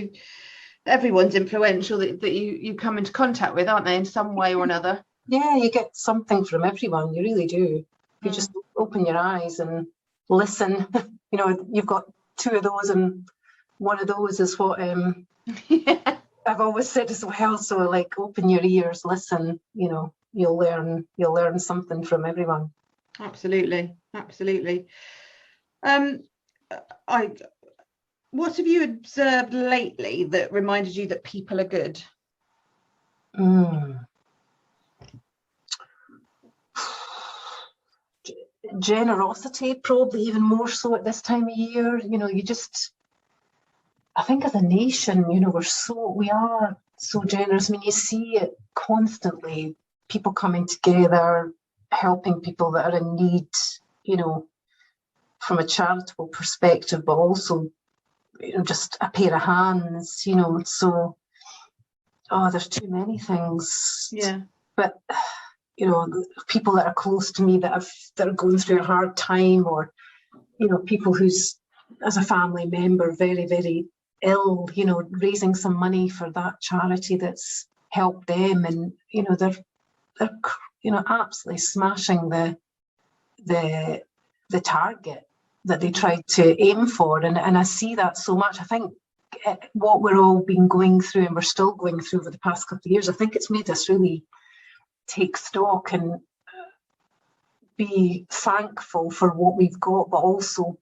everyone's influential that you come into contact with, aren't they, in some way or another? Yeah, you get something from everyone. You really do. You just open your eyes and listen. You've got 2 of those, and one of those is what I've always said as well, so like open your ears, listen, you know, you'll learn something from everyone. Absolutely. What have you observed lately that reminded you that people are good? Generosity, probably even more so at this time of year. You know, I think as a nation, you know, we are so generous. I mean, you see it constantly, people coming together, helping people that are in need, you know, from a charitable perspective, but also, you know, just a pair of hands, you know. So, there's too many things. Yeah. But, you know, people that are close to me that are going through a hard time, or, you know, people who's, as a family member, very, very ill, you know, raising some money for that charity that's helped them, and, you know, they're you know, absolutely smashing the target that they tried to aim for, and I see that so much. I think what we're all been going through, and we're still going through over the past couple of years, I think it's made us really take stock and be thankful for what we've got, but also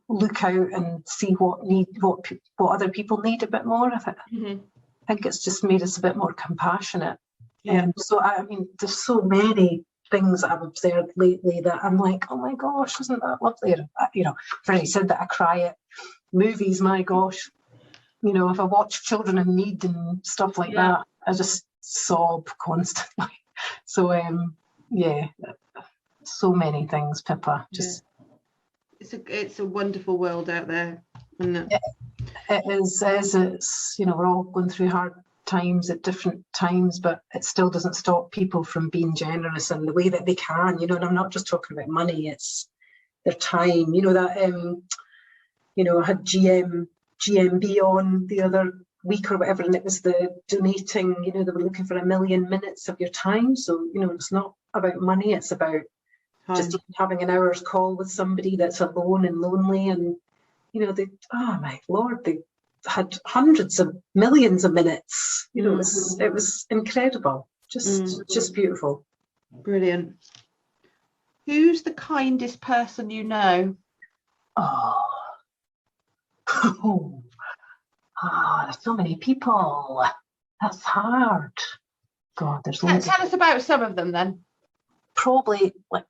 look out and see what other people need a bit more. I think it's just made us a bit more compassionate. Yeah. So I mean, there's so many things that I've observed lately that I'm like, oh my gosh, isn't that lovely? You know, I've already said that I cry at movies. My gosh, you know, if I watch children in need and stuff like that, I just sob constantly. So yeah, so many things, Pippa. Just it's a wonderful world out there, isn't it? It is. It's, you know, we're all going through hard times at different times, but it still doesn't stop people from being generous in the way that they can, you know. And I'm not just talking about money, it's their time, you know. That you know, I had GMB on the other week or whatever, and it was the donating, you know, they were looking for 1 million minutes of your time. So, you know, it's not about money, it's about just having an hour's call with somebody that's alone and lonely. And, you know, oh my Lord, they had hundreds of millions of minutes. You know, it was incredible. Just beautiful. Brilliant. Who's the kindest person you know? There's so many people. That's hard. God, there's loads. Tell us about some of them then. Probably like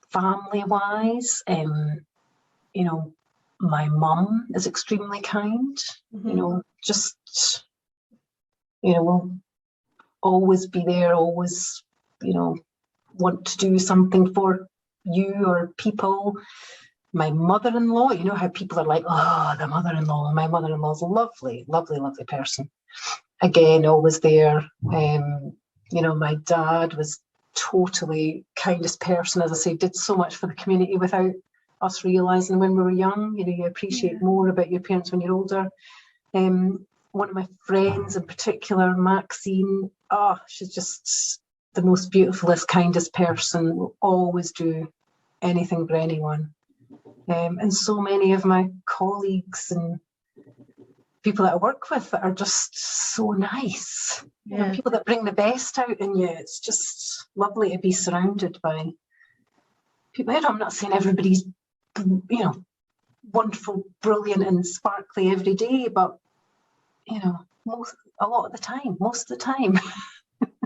family-wise, you know, my mum is extremely kind. You know, just, you know, will always be there, always, you know, want to do something for you or people. My mother-in-law, you know how people are like, oh, the mother-in-law. My mother-in-law's a lovely, lovely, lovely person. Again, always there. You know, my dad was totally kindest person, as I say, did so much for the community without us realising when we were young. You know, you appreciate more about your parents when you're older. One of my friends in particular, Maxine, she's just the most beautifulest, kindest person, will always do anything for anyone. And so many of my colleagues and people that I work with that are just so nice. You know, people that bring the best out in you. It's just lovely to be surrounded by people. I'm not saying everybody's, you know, wonderful, brilliant and sparkly every day, but, you know, most of the time.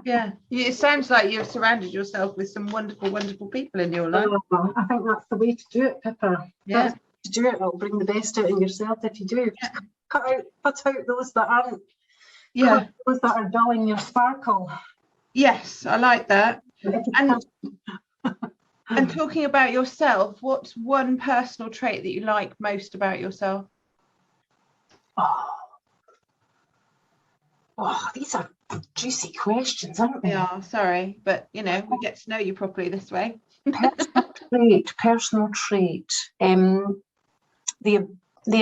Yeah, it sounds like you've surrounded yourself with some wonderful, wonderful people in your life. I think that's the way to do it, Pippa. Yeah. To do it, it'll bring the best out in yourself if you do. Yeah. Cut out those that aren't. Yeah. Those that are dulling your sparkle. Yes, I like that. And talking about yourself, what's one personal trait that you like most about yourself? Oh, these are juicy questions, aren't they? Yeah, sorry, but you know, we get to know you properly this way. Personal trait. The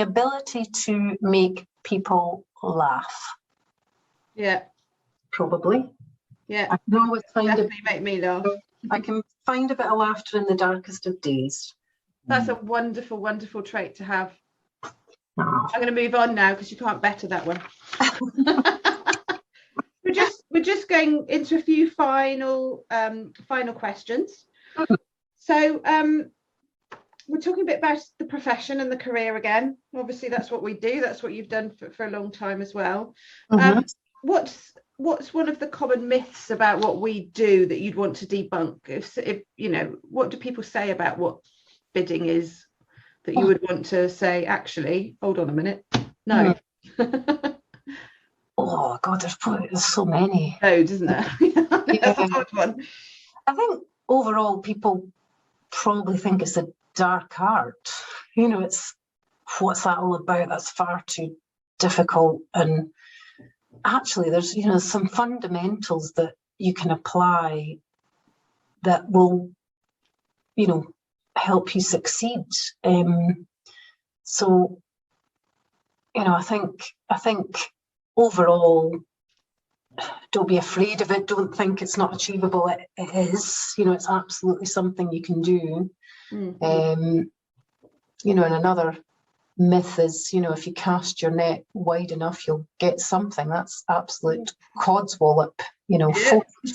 ability to make people laugh. Yeah. Probably. Yeah. I can always make me laugh. I can find a bit of laughter in the darkest of days. That's a wonderful, wonderful trait to have. Oh. I'm going to move on now because you can't better that one. We're just going into a few final questions. So we're talking a bit about the profession and the career again. Obviously, that's what we do. That's what you've done for a long time as well. What's one of the common myths about what we do that you'd want to debunk? If you know, what do people say about what bidding is that you would want to say, actually, hold on a minute, no. Oh God, there's so many. Loads, isn't there? That's a hard one. I think overall people probably think it's a dark art. You know, it's what's that all about? That's far too difficult. And actually, there's some fundamentals that you can apply that will help you succeed. So I think overall, don't be afraid of it. Don't think it's not achievable. It is. It's absolutely something you can do. And another myth is, if you cast your net wide enough, you'll get something. That's absolute codswallop.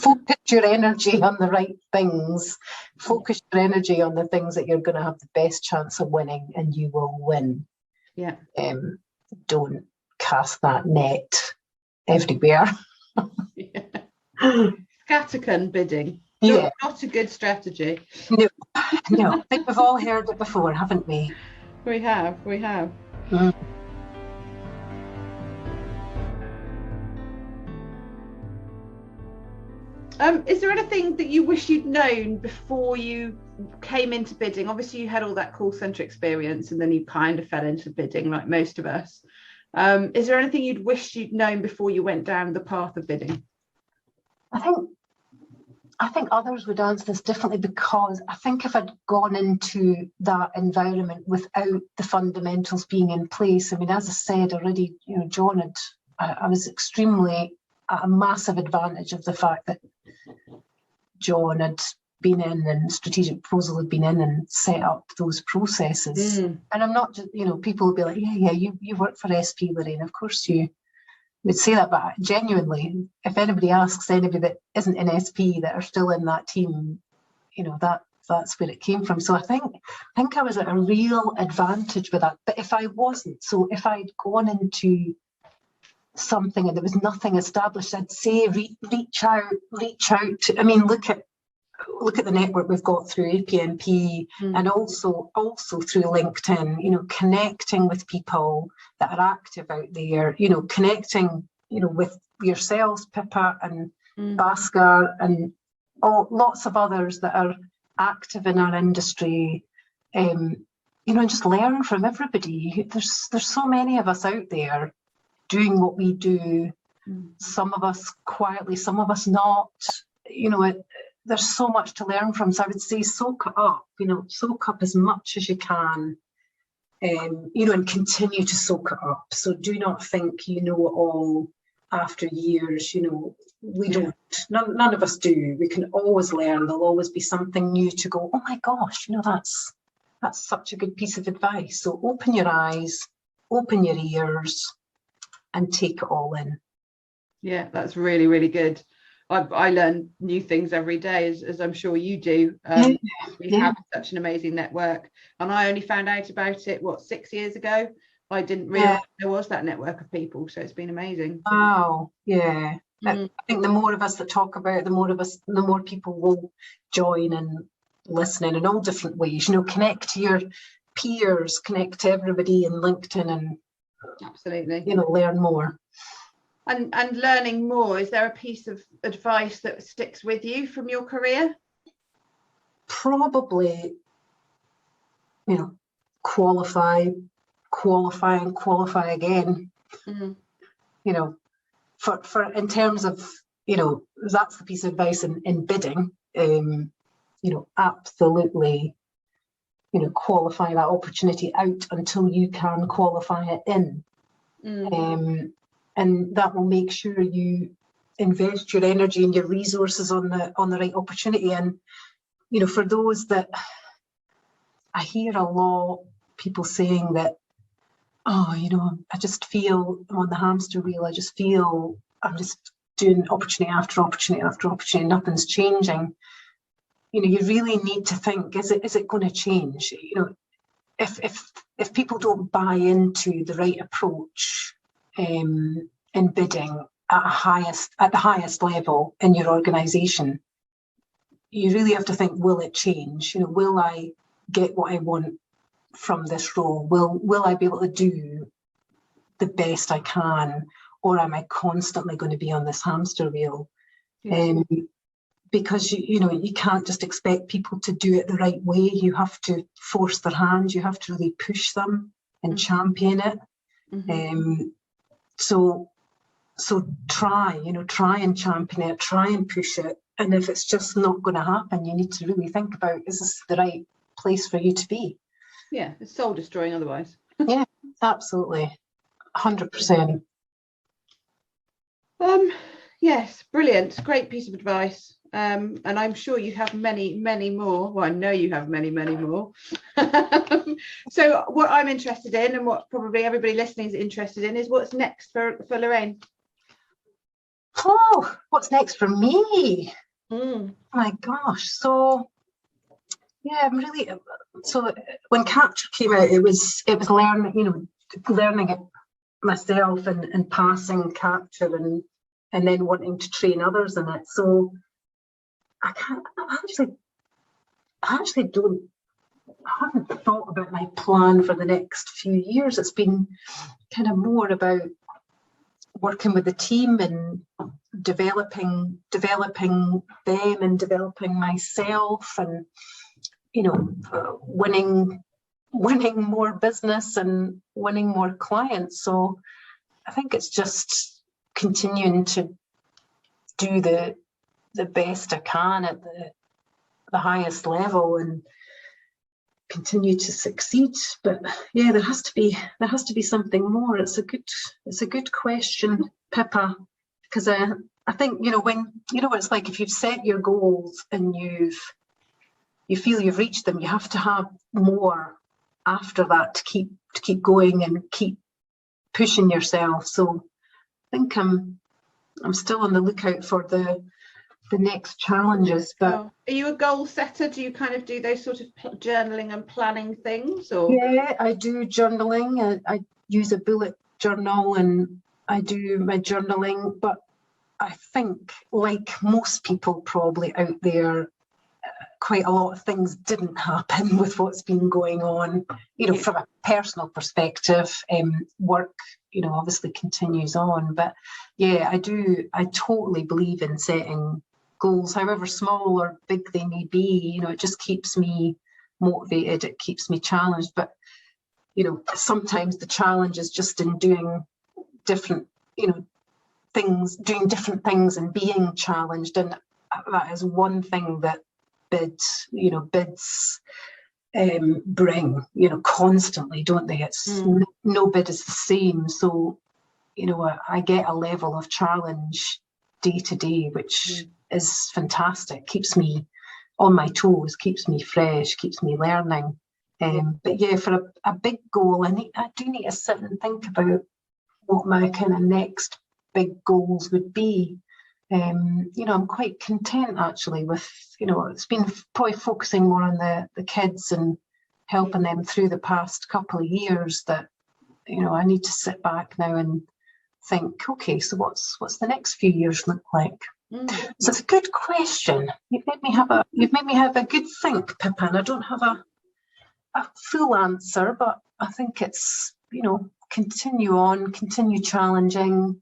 Focus your energy on the right things. Focus your energy on the things that you're going to have the best chance of winning, and you will win. Yeah. Don't cast that net everywhere. Scattergun bidding. Yeah. Not a good strategy. No, I think we've all heard it before, haven't we? We have. Is there anything that you wish you'd known before you came into bidding? Obviously, you had all that call centre experience, and then you kind of fell into bidding, like most of us. Is there anything you'd wished you'd known before you went down the path of bidding? I think others would answer this differently, because I think if I'd gone into that environment without the fundamentals being in place, I mean, as I said already, John I was extremely at a massive advantage of the fact that John had been in and strategic proposal had been in and set up those processes. And I'm not just, people will be like, yeah, you work for SP, Lorraine, of course you would say that, but genuinely, if anybody asks anybody that isn't in SP that are still in that team, that's where it came from. So I think I was at a real advantage with that. But if I wasn't, so if I'd gone into something and there was nothing established, I'd say reach out. I mean, look at the network we've got through APMP and also through LinkedIn, connecting with people that are active out there, connecting, with yourselves, Pippa and Bhaskar and lots of others that are active in our industry, and just learn from everybody. There's so many of us out there doing what we do, some of us quietly, some of us not, there's so much to learn from. So I would say soak up as much as you can, and continue to soak it up. So do not think you know it all after years. We don't, none of us do. We can always learn. There'll always be something new to go, oh my gosh, that's such a good piece of advice. So open your eyes, open your ears, and take it all in. Yeah, that's really, really good. I learn new things every day, as I'm sure you do. We have such an amazing network, and I only found out about it 6 years ago. I didn't realise there was that network of people, so it's been amazing. Oh, yeah. I think the more of us that talk about it, the more people will join and listen in all different ways. Connect to your peers, connect to everybody in LinkedIn, and absolutely, learn more. And learning more, is there a piece of advice that sticks with you from your career? Probably, qualify and qualify again. For in terms of, that's the piece of advice in bidding. Absolutely, qualify that opportunity out until you can qualify it in. And that will make sure you invest your energy and your resources on the right opportunity. And, for those that I hear a lot, people saying that, I just feel I'm on the hamster wheel. I just feel I'm just doing opportunity after opportunity after opportunity. Nothing's changing. You really need to think, is it going to change? If people don't buy into the right approach in bidding at the highest level in your organisation, you really have to think, will it change? Will I get what I want from this role? Will I be able to do the best I can, or am I constantly going to be on this hamster wheel? Because you can't just expect people to do it the right way. You have to force their hand. You have to really push them and champion it. So try and champion it, try and push it. And if it's just not going to happen, you need to really think about, is this the right place for you to be? Yeah, it's soul destroying otherwise. Yeah, absolutely. 100%. Yes, brilliant. Great piece of advice. And I'm sure you have many, many more. Well, I know you have many, many more. So what I'm interested in, and what probably everybody listening is interested in, is what's next for Lorraine. Oh, what's next for me? My gosh. So yeah, I'm really, so when Capture came out, it was learning, learning it myself and passing Capture and then wanting to train others in it. So I haven't thought about my plan for the next few years. It's been kind of more about working with the team and developing them and developing myself, and winning more business and winning more clients. So I think it's just continuing to do the best I can at the highest level and continue to succeed. But yeah, there has to be something more. It's a good question, Pippa, because I think when it's like, if you've set your goals and you feel you've reached them, you have to have more after that to keep going and keep pushing yourself. So I think I'm still on the lookout for the next challenges. But are you a goal setter? Do you kind of do those sort of journaling and planning things? Or yeah, I do journaling. I use a bullet journal and I do my journaling. But I think, like most people probably out there, quite a lot of things didn't happen with what's been going on, from a personal perspective. Work, obviously continues on, but yeah, I totally believe in setting goals, however small or big they may be. It just keeps me motivated, it keeps me challenged. But sometimes the challenge is just in doing different things, doing different things and being challenged. And that is one thing that bids bring, constantly, don't they? It's no bid is the same. So, I get a level of challenge day to day, which is fantastic. Keeps me on my toes, keeps me fresh, keeps me learning. But yeah, for a big goal, I do need to sit and think about what my kind of next big goals would be. I'm quite content actually with, it's been probably focusing more on the kids and helping them through the past couple of years, that, I need to sit back now and think, okay, so what's the next few years look like? So it's a good question. You've made me have a good think, Pippa, and I don't have a full answer, but I think it's, continue challenging.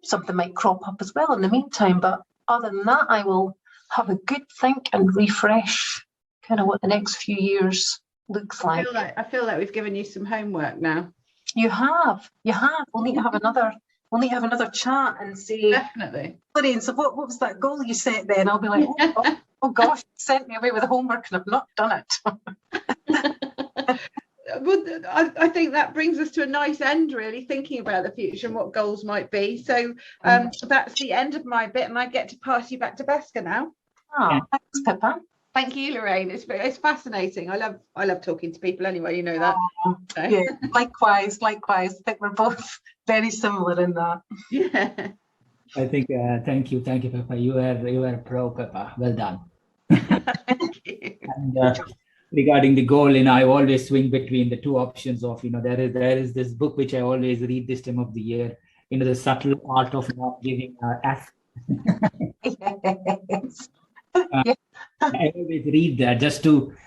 Something might crop up as well in the meantime, but other than that, I will have a good think and refresh kind of what the next few years looks like. I feel like we've given you some homework now. You have. We'll need to have another chat and say, definitely, Lorraine, so what was that goal you set then? I'll be like, oh gosh, you sent me away with the homework and I've not done it. Well, I think that brings us to a nice end, really, thinking about the future and what goals might be. So that's the end of my bit, and I get to pass you back to Beska now. Oh, thanks, Pippa. Thank you, Lorraine. It's fascinating. I love talking to people anyway, you know that. So. Yeah, likewise. I think we're both very similar in that. Yeah. I think, thank you, Peppa. You were pro, Peppa. Well done. Thank you. And regarding the goal, I always swing between the two options of, there is this book which I always read this time of the year, The Subtle Art of Not Giving F. Yes. I always read that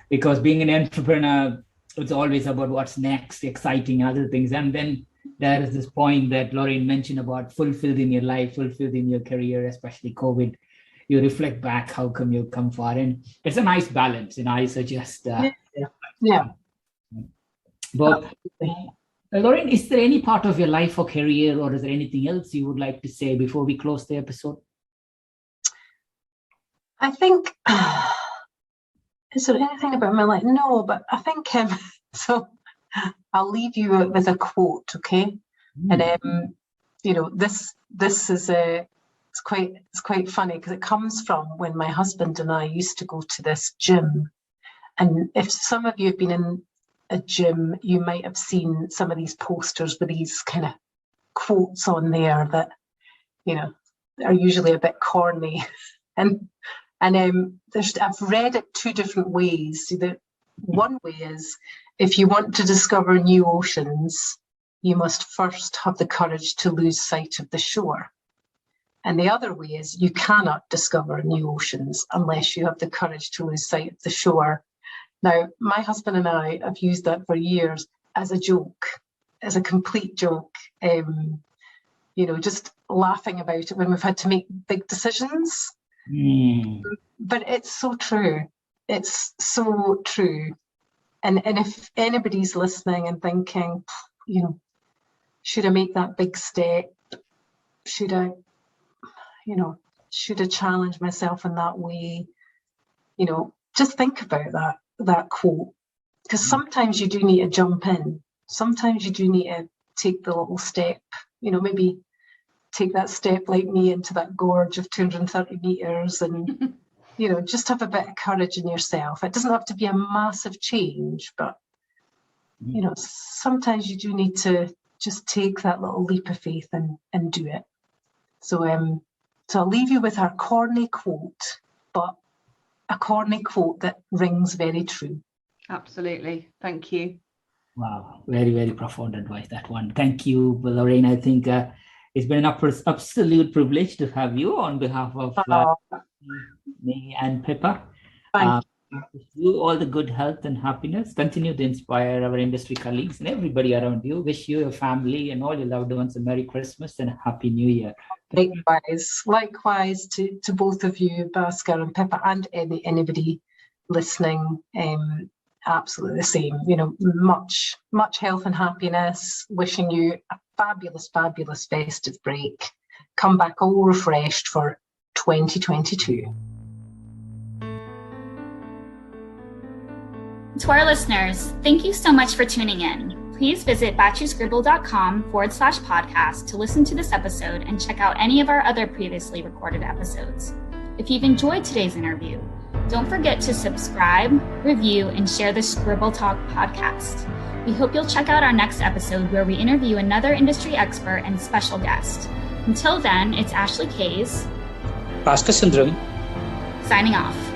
because being an entrepreneur, it's always about what's next, exciting other things. And then there is this point that Lorraine mentioned about fulfilled in your life, fulfilled in your career, especially COVID. You reflect back, how come you've come far? And it's a nice balance. I suggest. Yeah. But Lorraine, is there any part of your life or career, or is there anything else you would like to say before we close the episode? I think, is there anything about my life? No, but I think, so I'll leave you with a quote, okay? And, this is it's quite funny because it comes from when my husband and I used to go to this gym. And if some of you have been in a gym, you might have seen some of these posters with these kind of quotes on there that, are usually a bit corny. And I've read it two different ways. So that one way is, if you want to discover new oceans, you must first have the courage to lose sight of the shore. And the other way is, you cannot discover new oceans unless you have the courage to lose sight of the shore. Now, my husband and I have used that for years as a joke, as a complete joke, just laughing about it when we've had to make big decisions. But it's so true. It's so true. And if anybody's listening and thinking, should I make that big step? Should I challenge myself in that way? Just think about that quote. Because sometimes you do need to jump in. Sometimes you do need to take the little step, maybe take that step like me into that gorge of 230 meters and, just have a bit of courage in yourself. It doesn't have to be a massive change, but, sometimes you do need to just take that little leap of faith and do it. So I'll leave you with our corny quote, but a corny quote that rings very true. Absolutely. Thank you. Wow. Very, very profound advice, that one. Thank you, Lorraine. I think it's been an absolute privilege to have you on behalf of me and Pippa. Wish you all the good health and happiness. Continue to inspire our industry colleagues and everybody around you. Wish you, your family, and all your loved ones a Merry Christmas and a Happy New Year. Likewise to both of you, Bhaskar and Pippa, and anybody listening. Absolutely the same. Much health and happiness. Wishing you a fabulous festive break. Come back all refreshed for 2022. To our listeners, thank you so much for tuning in. Please visit batchuscribble.com/podcast to listen to this episode and check out any of our other previously recorded episodes. If you've enjoyed today's interview, don't forget to subscribe, review, and share the Scribble Talk podcast. We hope you'll check out our next episode where we interview another industry expert and special guest. Until then, it's Ashley Kays, Bhaskar Sundram, signing off.